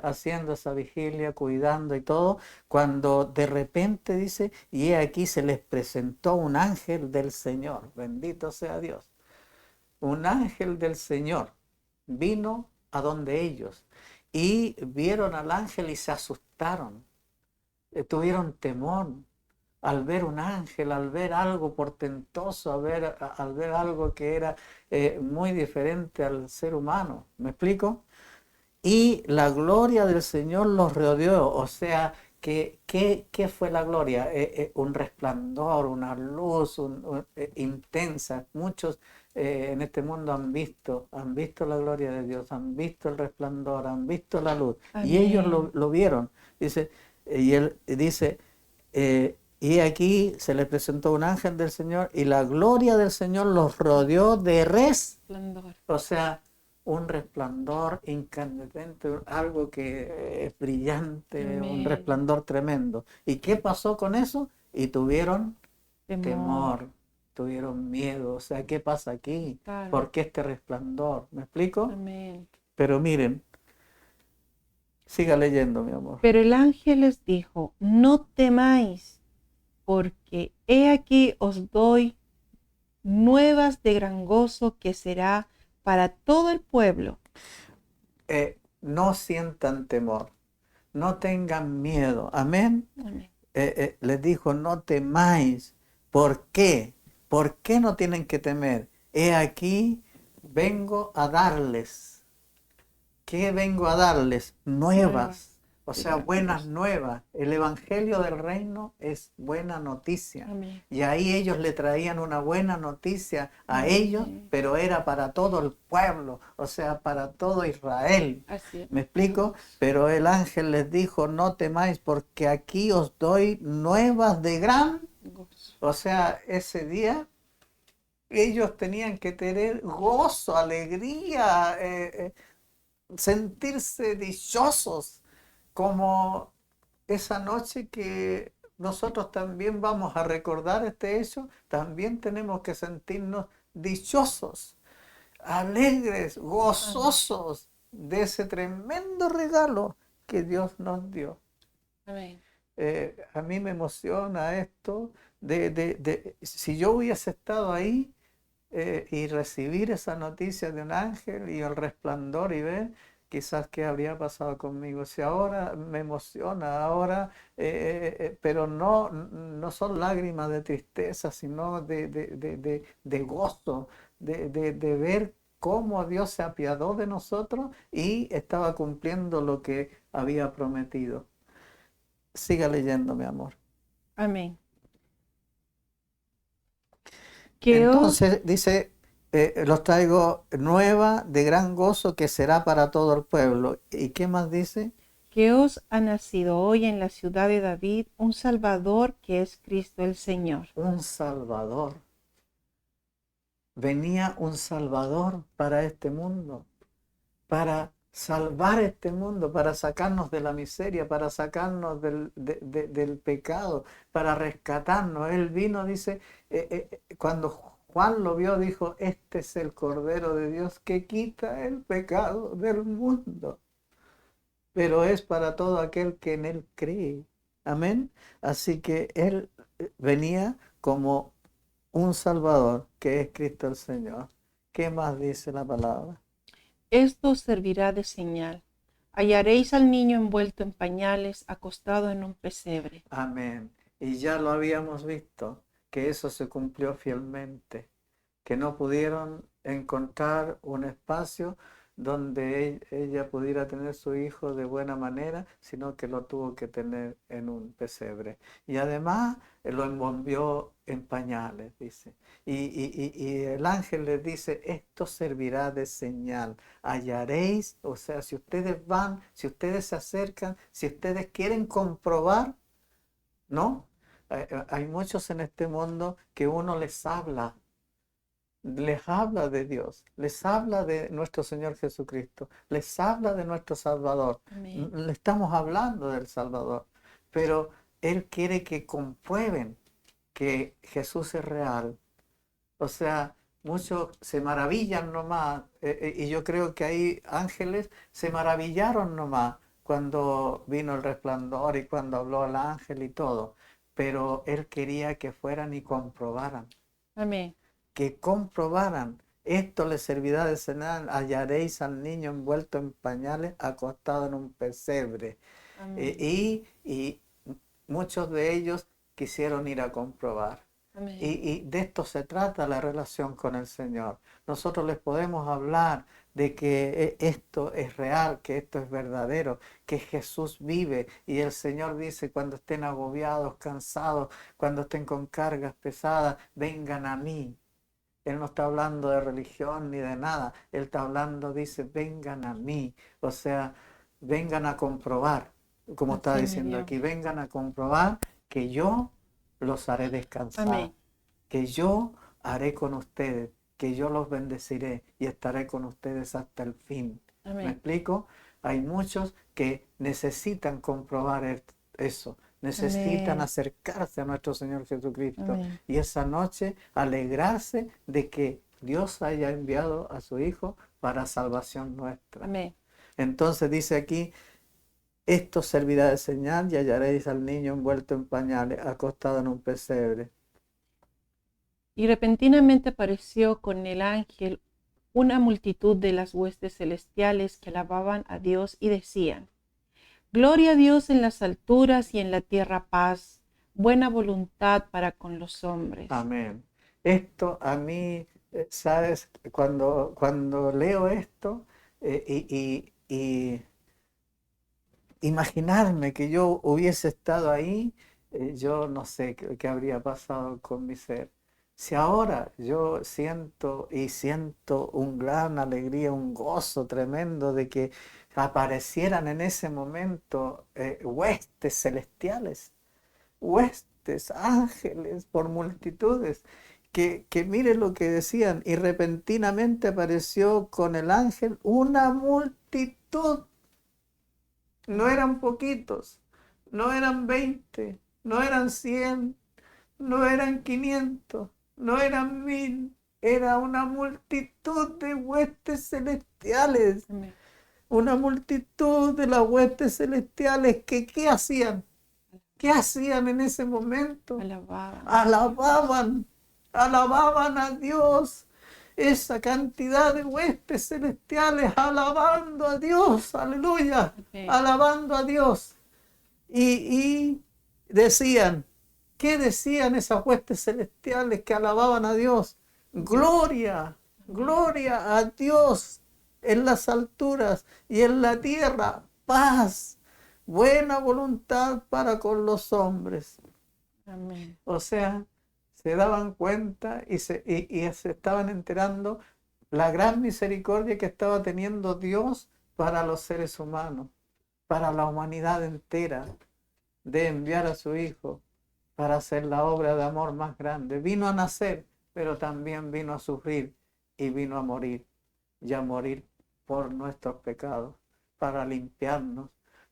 haciendo esa vigilia, cuidando y todo, cuando de repente dice, y he aquí se les presentó un ángel del Señor, bendito sea Dios. Un ángel del Señor vino a donde ellos y vieron al ángel y se asustaron, tuvieron temor al ver un ángel, al ver algo portentoso, al ver algo que era muy diferente al ser humano. ¿Me explico? Y la gloria del Señor los rodeó. O sea, ¿qué fue la gloria? Un resplandor, una luz intensa. Muchos en este mundo han visto la gloria de Dios, han visto el resplandor, han visto la luz. Amén. Y ellos lo vieron. Dice, y él dice, y aquí se le presentó un ángel del Señor y la gloria del Señor los rodeó de Resplandor. o sea, un resplandor incandescente, algo que es brillante, Amén. un resplandor tremendo. ¿Y qué pasó con eso? Y tuvieron temor, tuvieron miedo. O sea, ¿qué pasa aquí? Claro. ¿Por qué este resplandor? ¿Me explico? Amén. Pero miren, siga leyendo, mi amor. Pero el ángel les dijo, no temáis, porque he aquí os doy nuevas de gran gozo que será para todo el pueblo. No sientan temor, no tengan miedo. Amén. Amén. Les dijo, no temáis. ¿Por qué? ¿Por qué no tienen que temer? He aquí, vengo a darles. ¿Qué vengo a darles? Nuevas. O sea, buenas nuevas. El evangelio del reino es buena noticia. Amén. Y ahí ellos le traían una buena noticia a Amén. ellos, pero era para todo el pueblo, o sea, para todo Israel. Así es. ¿Me explico? Pero el ángel les dijo, no temáis, porque aquí os doy nuevas de gran Gozo. o sea, ese día ellos tenían que tener gozo, alegría, sentirse dichosos, como esa noche que nosotros también vamos a recordar este hecho, también tenemos que sentirnos dichosos, alegres, gozosos de ese tremendo regalo que Dios nos dio. Amén. A mí me emociona esto si yo hubiese estado ahí y recibir esa noticia de un ángel y el resplandor y ver quizás qué habría pasado conmigo. Si ahora me emociona, ahora, pero no son lágrimas de tristeza, sino de gozo, de ver cómo Dios se apiadó de nosotros y estaba cumpliendo lo que había prometido. Siga leyendo, mi amor. Amén. Entonces dice, los traigo nueva de gran gozo que será para todo el pueblo. ¿Y qué más dice? Que os ha nacido hoy en la ciudad de David un Salvador que es Cristo el Señor. Un Salvador. Venía un Salvador para este mundo, para salvar este mundo, para sacarnos de la miseria, para sacarnos del pecado, para rescatarnos. Él vino, dice, cuando Juan lo vio, dijo, este es el Cordero de Dios que quita el pecado del mundo. Pero es para todo aquel que en Él cree. Amén. Así que Él venía como un Salvador, que es Cristo el Señor. ¿Qué más dice la palabra? Esto os servirá de señal. Hallaréis al niño envuelto en pañales, acostado en un pesebre. Amén. Y ya lo habíamos visto, que eso se cumplió fielmente, que no pudieron encontrar un espacio donde ella pudiera tener su hijo de buena manera, sino que lo tuvo que tener en un pesebre. Y además lo envolvió en pañales, dice. Y el ángel les dice, esto servirá de señal. Hallaréis, o sea, si ustedes van, si ustedes se acercan, si ustedes quieren comprobar, ¿no? Hay muchos en este mundo que uno les habla de Dios, les habla de nuestro Señor Jesucristo, les habla de nuestro Salvador. Amén. Le estamos hablando del Salvador, pero Él quiere que comprueben que Jesús es real. O sea, muchos se maravillan nomás, y yo creo que ahí ángeles se maravillaron nomás cuando vino el resplandor y cuando habló el ángel y todo, pero él quería que fueran y comprobaran, Amén. que comprobaran. Esto les servirá de señal, hallaréis al niño envuelto en pañales, acostado en un pesebre. Amén. Y muchos de ellos quisieron ir a comprobar. Amén. Y de esto se trata la relación con el Señor. Nosotros les podemos hablar de que esto es real, que esto es verdadero, que Jesús vive. Y el Señor dice, cuando estén agobiados, cansados, cuando estén con cargas pesadas, vengan a mí. Él no está hablando de religión ni de nada. Él está hablando, dice, vengan a mí. O sea, vengan a comprobar, como está Así me diciendo dio. aquí, vengan a comprobar que yo los haré descansar, Amén. que yo haré con ustedes, que yo los bendeciré y estaré con ustedes hasta el fin. ¿Me Amén. explico? Hay muchos que necesitan comprobar eso, necesitan Amén. acercarse a nuestro Señor Jesucristo Amén. y esa noche alegrarse de que Dios haya enviado a su Hijo para salvación nuestra. Amén. Entonces dice aquí, esto servirá de señal y hallaréis al niño envuelto en pañales, acostado en un pesebre. Y repentinamente apareció con el ángel una multitud de las huestes celestiales que alababan a Dios y decían: Gloria a Dios en las alturas y en la tierra paz, buena voluntad para con los hombres. Amén. Esto a mí, ¿sabes? Cuando leo esto y imaginarme que yo hubiese estado ahí, yo no sé qué habría pasado con mi ser. Si ahora yo siento un gran alegría, un gozo tremendo de que aparecieran en ese momento huestes celestiales, huestes, ángeles por multitudes, que mire lo que decían, y repentinamente apareció con el ángel una multitud. No eran poquitos, no eran 20, no eran 100, no eran 500, no eran 1000, era una multitud de huestes celestiales, Amén. una multitud de las huestes celestiales que ¿qué hacían? ¿Qué hacían en ese momento? Alababan. Alababan a Dios. Esa cantidad de huestes celestiales alabando a Dios, aleluya, Amén. alabando a Dios. Y decían, ¿qué decían esas huestes celestiales que alababan a Dios? Gloria, gloria a Dios en las alturas y en la tierra, paz, buena voluntad para con los hombres. Amén. O sea, se daban cuenta y se estaban enterando la gran misericordia que estaba teniendo Dios para los seres humanos, para la humanidad entera, de enviar a su Hijo para hacer la obra de amor más grande. Vino a nacer, pero también vino a sufrir y vino a morir, y a morir por nuestros pecados, para limpiarnos,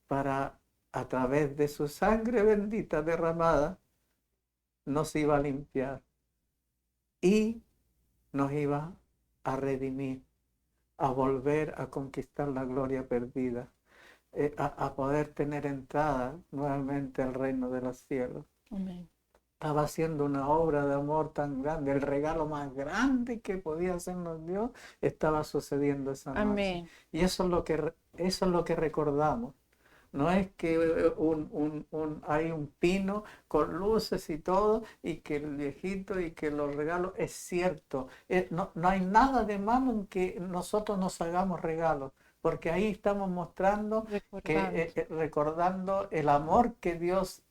para a través de su sangre bendita derramada, nos iba a limpiar y nos iba a redimir, a volver a conquistar la gloria perdida, a poder tener entrada nuevamente al reino de los cielos. Amén. Estaba haciendo una obra de amor tan grande, el regalo más grande que podía hacernos Dios estaba sucediendo esa noche. Amén. Y eso es lo que recordamos. No es que hay un pino con luces y todo, y que el viejito y que los regalos, es cierto. No hay nada de malo en que nosotros nos hagamos regalos, porque ahí estamos mostrando, recordando el amor que Dios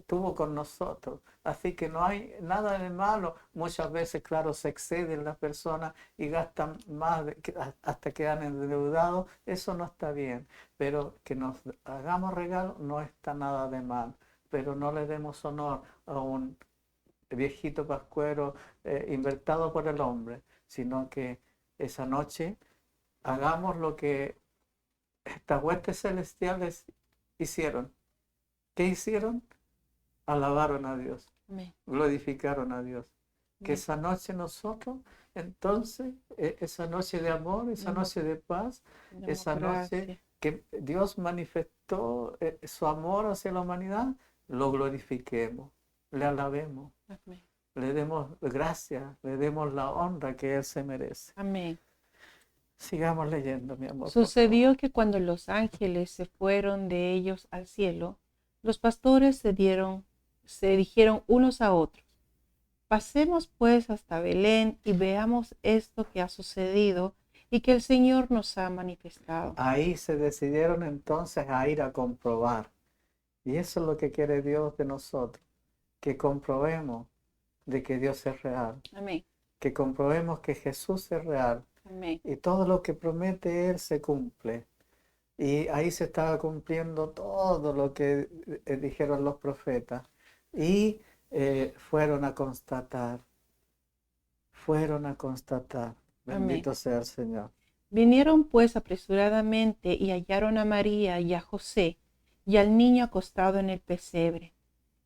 tuvo con nosotros. Así que no hay nada de malo. Muchas veces, claro, se exceden las personas y gastan más hasta quedan endeudados. Eso no está bien. Pero que nos hagamos regalos no está nada de mal. Pero no le demos honor a un viejito pascuero inventado por el hombre, sino que esa noche hagamos lo que estas huestes celestiales hicieron. ¿Qué hicieron? Alabaron a Dios, Amén. glorificaron a Dios. Que esa noche nosotros, entonces, esa noche de amor, esa noche de paz, esa noche que Dios manifestó su amor hacia la humanidad, lo glorifiquemos, le alabemos, Amén. le demos gracias, le demos la honra que Él se merece. Amén. Sigamos leyendo, mi amor. Sucedió que cuando los ángeles se fueron de ellos al cielo, los pastores se dijeron unos a otros: pasemos pues hasta Belén y veamos esto que ha sucedido y que el Señor nos ha manifestado. Ahí se decidieron entonces a ir a comprobar. Y eso es lo que quiere Dios de nosotros, que comprobemos de que Dios es real, Amén. que comprobemos que Jesús es real. Amén. Y todo lo que promete Él se cumple. Y ahí se estaba cumpliendo todo lo que dijeron los profetas. Y fueron a constatar. Bendito Amén. sea el Señor. Vinieron pues apresuradamente y hallaron a María y a José y al niño acostado en el pesebre.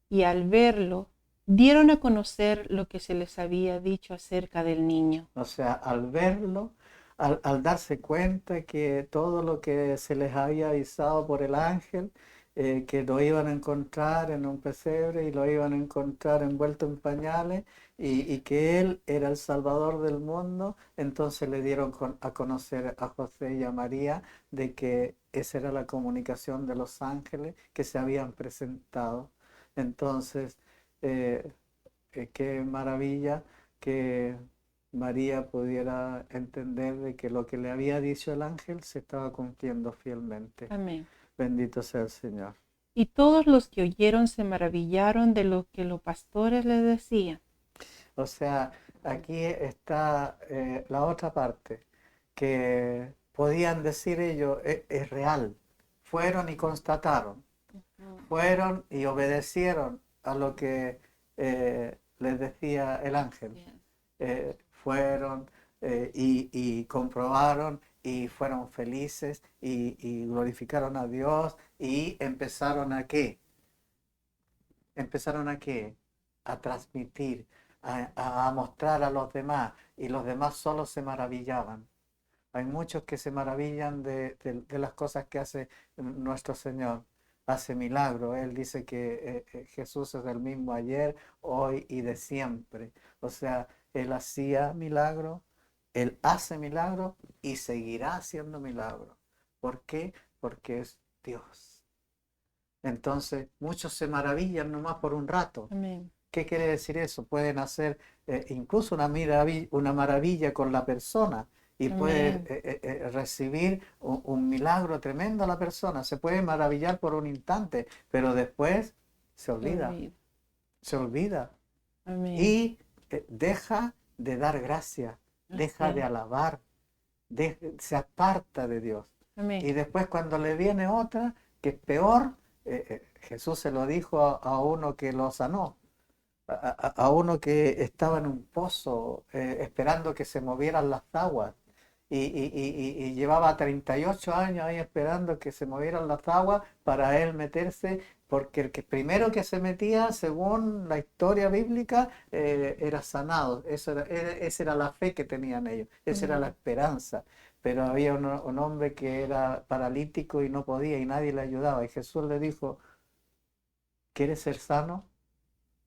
Y al verlo, dieron a conocer lo que se les había dicho acerca del niño. O sea, al verlo, al darse cuenta que todo lo que se les había avisado por el ángel, que lo iban a encontrar en un pesebre y lo iban a encontrar envuelto en pañales y que Él era el Salvador del mundo, entonces le dieron a conocer a José y a María de que esa era la comunicación de los ángeles que se habían presentado. Entonces, qué maravilla que María pudiera entender de que lo que le había dicho el ángel se estaba cumpliendo fielmente. Amén. Bendito sea el Señor. Y todos los que oyeron se maravillaron de lo que los pastores les decían. O sea, aquí está la otra parte, que podían decir ellos, es real. Fueron y constataron, fueron y obedecieron a lo que les decía el ángel. Fueron y comprobaron y fueron felices y glorificaron a Dios y empezaron a ¿qué? Empezaron a ¿qué? A transmitir, a mostrar a los demás y los demás solo se maravillaban. Hay muchos que se maravillan de las cosas que hace nuestro Señor. Hace milagros. Él dice que Jesús es el mismo ayer, hoy y de siempre. O sea, Él hacía milagros, Él hace milagros y seguirá haciendo milagros. ¿Por qué? Porque es Dios. Entonces, muchos se maravillan nomás por un rato. Amén. ¿Qué quiere decir eso? Pueden hacer incluso una maravilla con la persona y puede recibir un milagro tremendo a la persona. Se puede maravillar por un instante, pero después se olvida. Se olvida. Amén. Y deja de dar gracia, deja de alabar, se aparta de Dios. Amén. Y después cuando le viene otra, que es peor, Jesús se lo dijo a uno que lo sanó. A uno que estaba en un pozo esperando que se movieran las aguas y llevaba 38 años ahí esperando que se movieran las aguas para él meterse, porque el que primero que se metía, según la historia bíblica, era sanado. Esa era la fe que tenían ellos, esa era la esperanza. Pero había un hombre que era paralítico y no podía y nadie le ayudaba. Y Jesús le dijo, ¿quieres ser sano?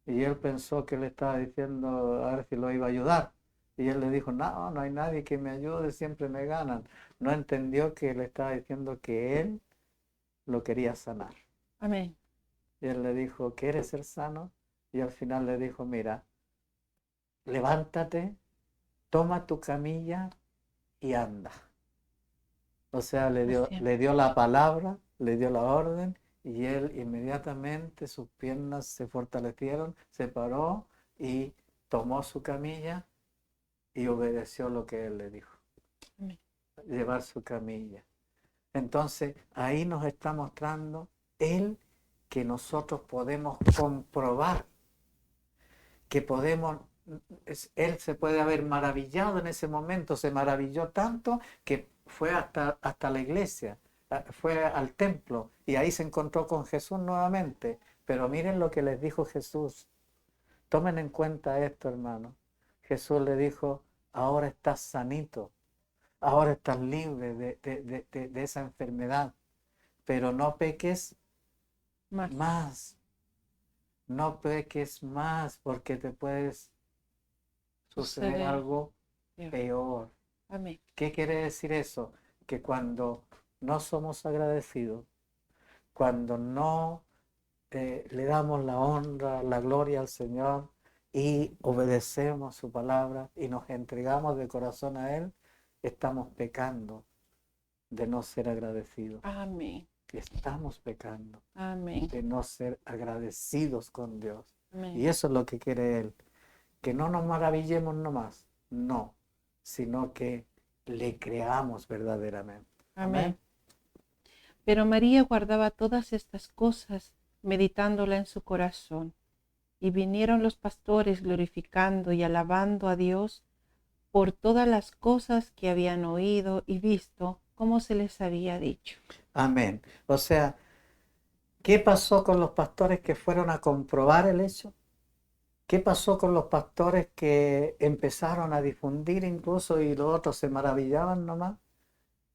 Y él pensó que le estaba diciendo a ver si lo iba a ayudar. Y él le dijo, no, no hay nadie que me ayude, siempre me ganan. No entendió que le estaba diciendo que él lo quería sanar. Amén. Y él le dijo, ¿quieres ser sano? Y al final le dijo, mira, levántate, toma tu camilla y anda. O sea, le dio la palabra, le dio la orden. Y él inmediatamente sus piernas se fortalecieron, se paró y tomó su camilla y obedeció lo que él le dijo. Amén. Llevar su camilla. Entonces ahí nos está mostrando él que nosotros podemos comprobar, que podemos, él se puede haber maravillado en ese momento, se maravilló tanto que fue hasta la iglesia. Fue al templo y ahí se encontró con Jesús nuevamente. Pero miren lo que les dijo Jesús. Tomen en cuenta esto, hermano. Jesús le dijo, ahora estás sanito, ahora estás libre de esa enfermedad, pero no peques más, no peques más porque te puedes suceder algo peor. Amén. ¿Qué quiere decir eso? Que cuando no somos agradecidos, cuando no le damos la honra, la gloria al Señor y obedecemos su palabra y nos entregamos de corazón a Él, estamos pecando de no ser agradecidos. Amén. Estamos pecando Amén. de no ser agradecidos con Dios. Amén. Y eso es lo que quiere Él. Que no nos maravillemos nomás, no, sino que le creamos verdaderamente. Amén. Pero María guardaba todas estas cosas, meditándola en su corazón. Y vinieron los pastores glorificando y alabando a Dios por todas las cosas que habían oído y visto, como se les había dicho. Amén. O sea, ¿qué pasó con los pastores que fueron a comprobar el hecho? ¿Qué pasó con los pastores que empezaron a difundir incluso y los otros se maravillaban nomás?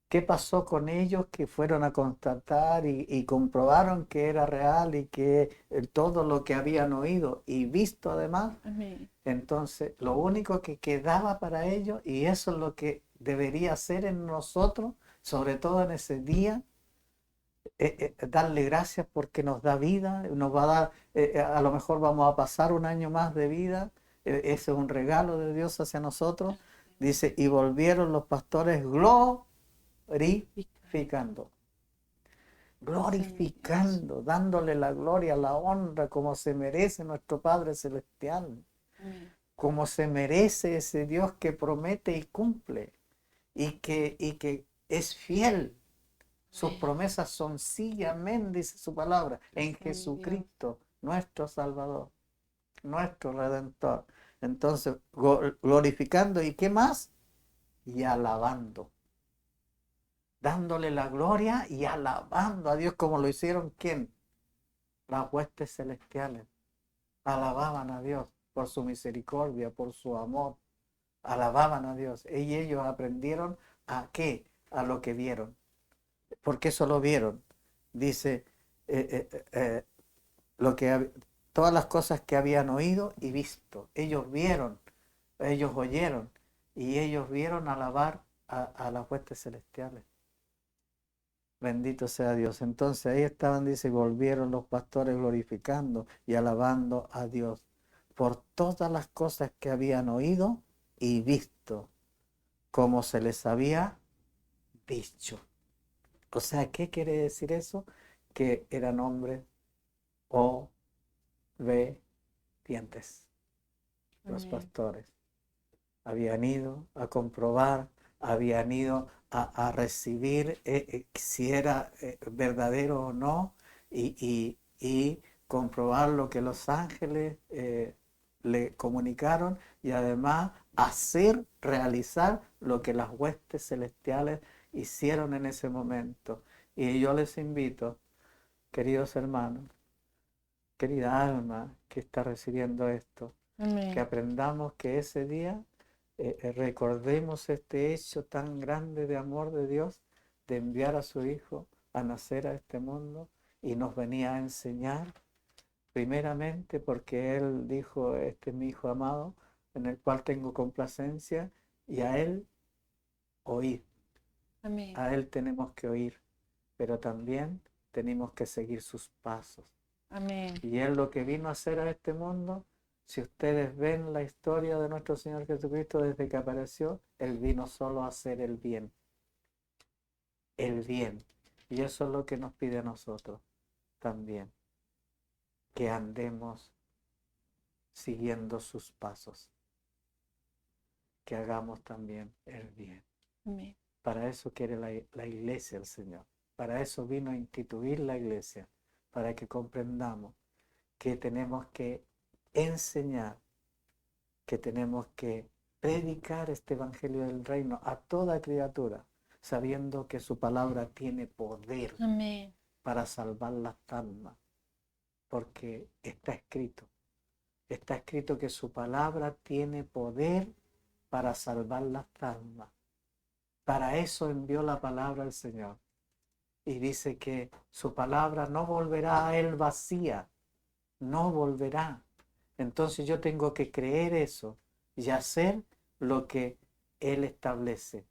¿Qué pasó con ellos que fueron a constatar y comprobaron que era real y que todo lo que habían oído y visto además? Amén. Entonces, lo único que quedaba para ellos, y eso es lo que debería ser en nosotros, sobre todo en ese día, darle gracias porque nos da vida, nos va a dar, a lo mejor vamos a pasar un año más de vida, ese es un regalo de Dios hacia nosotros. Dice, y volvieron los pastores glorificando, dándole la gloria, la honra, como se merece nuestro Padre Celestial, como se merece ese Dios que promete y cumple, y que es fiel. Sus promesas son sí y amén, dice su palabra, en Jesucristo, nuestro Salvador, nuestro Redentor. Entonces, glorificando, ¿y qué más? Y alabando. Dándole la gloria y alabando a Dios como lo hicieron, ¿quién? Las huestes celestiales. Alababan a Dios por su misericordia, por su amor. Alababan a Dios. Y ellos aprendieron a qué, a lo que vieron. Porque eso lo vieron. Dice, todas las cosas que habían oído y visto. Ellos vieron, ellos oyeron y ellos vieron alabar a las huestes celestiales. Bendito sea Dios. Entonces ahí estaban, dice, volvieron los pastores glorificando y alabando a Dios por todas las cosas que habían oído y visto, como se les había dicho. O sea, ¿qué quiere decir eso? Que eran hombres obedientes. Los pastores habían ido a comprobar, habían ido a recibir si era verdadero o no y comprobar lo que los ángeles le comunicaron y además realizar lo que las huestes celestiales hicieron en ese momento. Y yo les invito, queridos hermanos, querida alma que está recibiendo esto, Amén. que aprendamos que ese día recordemos este hecho tan grande de amor de Dios, de enviar a su Hijo a nacer a este mundo y nos venía a enseñar, primeramente porque Él dijo, este es mi Hijo amado, en el cual tengo complacencia, y a Él oír. Amén. A Él tenemos que oír, pero también tenemos que seguir sus pasos. Amén. Y Él lo que vino a hacer a este mundo, si ustedes ven la historia de nuestro Señor Jesucristo desde que apareció, Él vino solo a hacer el bien. El bien. Y eso es lo que nos pide a nosotros también. Que andemos siguiendo sus pasos. Que hagamos también el bien. Amén. Para eso quiere la iglesia el Señor. Para eso vino a instituir la iglesia. Para que comprendamos que tenemos que enseñar, que tenemos que predicar este evangelio del reino a toda criatura, sabiendo que su palabra tiene poder Amén. para salvar las almas, porque está escrito Está escrito que su palabra tiene poder para salvar las almas. Para eso envió la palabra al Señor. Y dice que su palabra no volverá a él vacía, no volverá. Entonces yo tengo que creer eso y hacer lo que Él establece.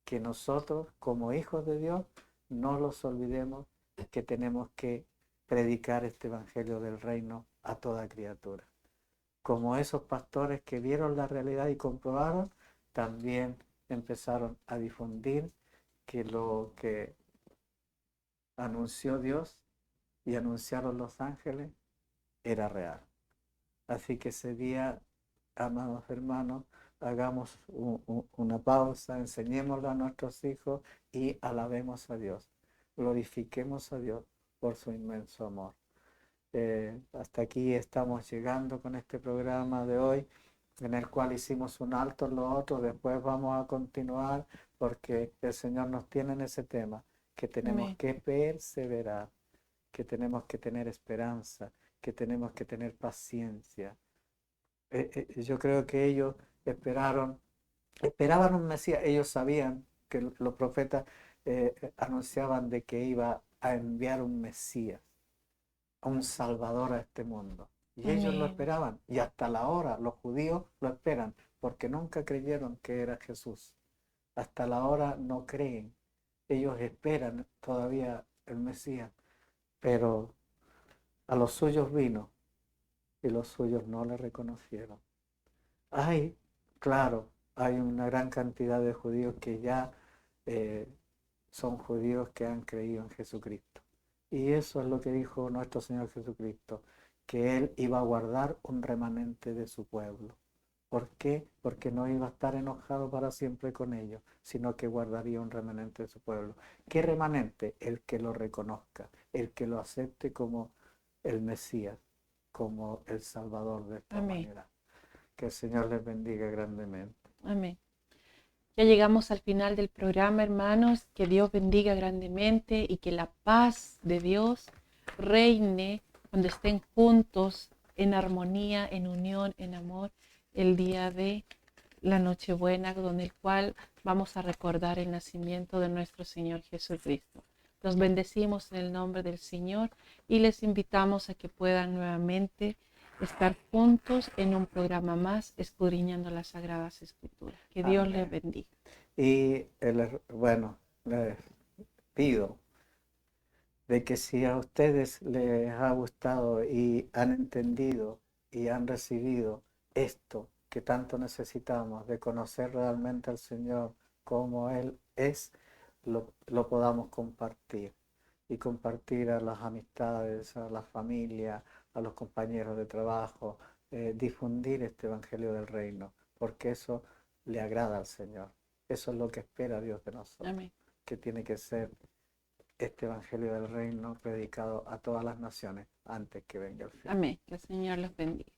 Que nosotros, como hijos de Dios, no los olvidemos que tenemos que predicar este evangelio del reino a toda criatura. Como esos pastores que vieron la realidad y comprobaron, también empezaron a difundir que lo que anunció Dios y anunciaron los ángeles era real. Así que ese día, amados hermanos, hagamos una pausa, enseñémoslo a nuestros hijos y alabemos a Dios. Glorifiquemos a Dios por su inmenso amor. Hasta aquí estamos llegando con este programa de hoy, en el cual hicimos un alto en lo otro. Después vamos a continuar porque el Señor nos tiene en ese tema, que tenemos Amén. que perseverar, que tenemos que tener esperanza, que tenemos que tener paciencia. Yo creo que ellos esperaban un Mesías. Ellos sabían que los profetas anunciaban de que iba a enviar un Mesías, a un Salvador a este mundo. Y ellos lo Amén. esperaban. Y hasta la hora los judíos lo esperan, porque nunca creyeron que era Jesús. Hasta la hora no creen. Ellos esperan todavía el Mesías, pero a los suyos vino y los suyos no le reconocieron. Hay, claro, hay una gran cantidad de judíos que ya eh, son judíos que han creído en Jesucristo. Y eso es lo que dijo nuestro Señor Jesucristo, que Él iba a guardar un remanente de su pueblo. ¿Por qué? Porque no iba a estar enojado para siempre con ellos, sino que guardaría un remanente de su pueblo. ¿Qué remanente? El que lo reconozca, el que lo acepte como el Mesías, como el Salvador de esta Amén. humanidad. Que el Señor les bendiga grandemente. Amén. Ya llegamos al final del programa, hermanos. Que Dios bendiga grandemente y que la paz de Dios reine cuando estén juntos en armonía, en unión, en amor, el día de la Nochebuena, donde el cual vamos a recordar el nacimiento de nuestro Señor Jesucristo. Los bendecimos en el nombre del Señor y les invitamos a que puedan nuevamente estar juntos en un programa más, escudriñando las Sagradas Escrituras. Que Dios les Amén. bendiga. Y bueno, les pido de que si a ustedes les ha gustado y han entendido y han recibido esto que tanto necesitamos, de conocer realmente al Señor como Él es, lo podamos compartir. Y compartir a las amistades, a la familia, a los compañeros de trabajo, difundir este Evangelio del Reino, porque eso le agrada al Señor. Eso es lo que espera Dios de nosotros, Amén. que tiene que ser este Evangelio del Reino predicado a todas las naciones antes que venga el fin. Amén. Que el Señor los bendiga.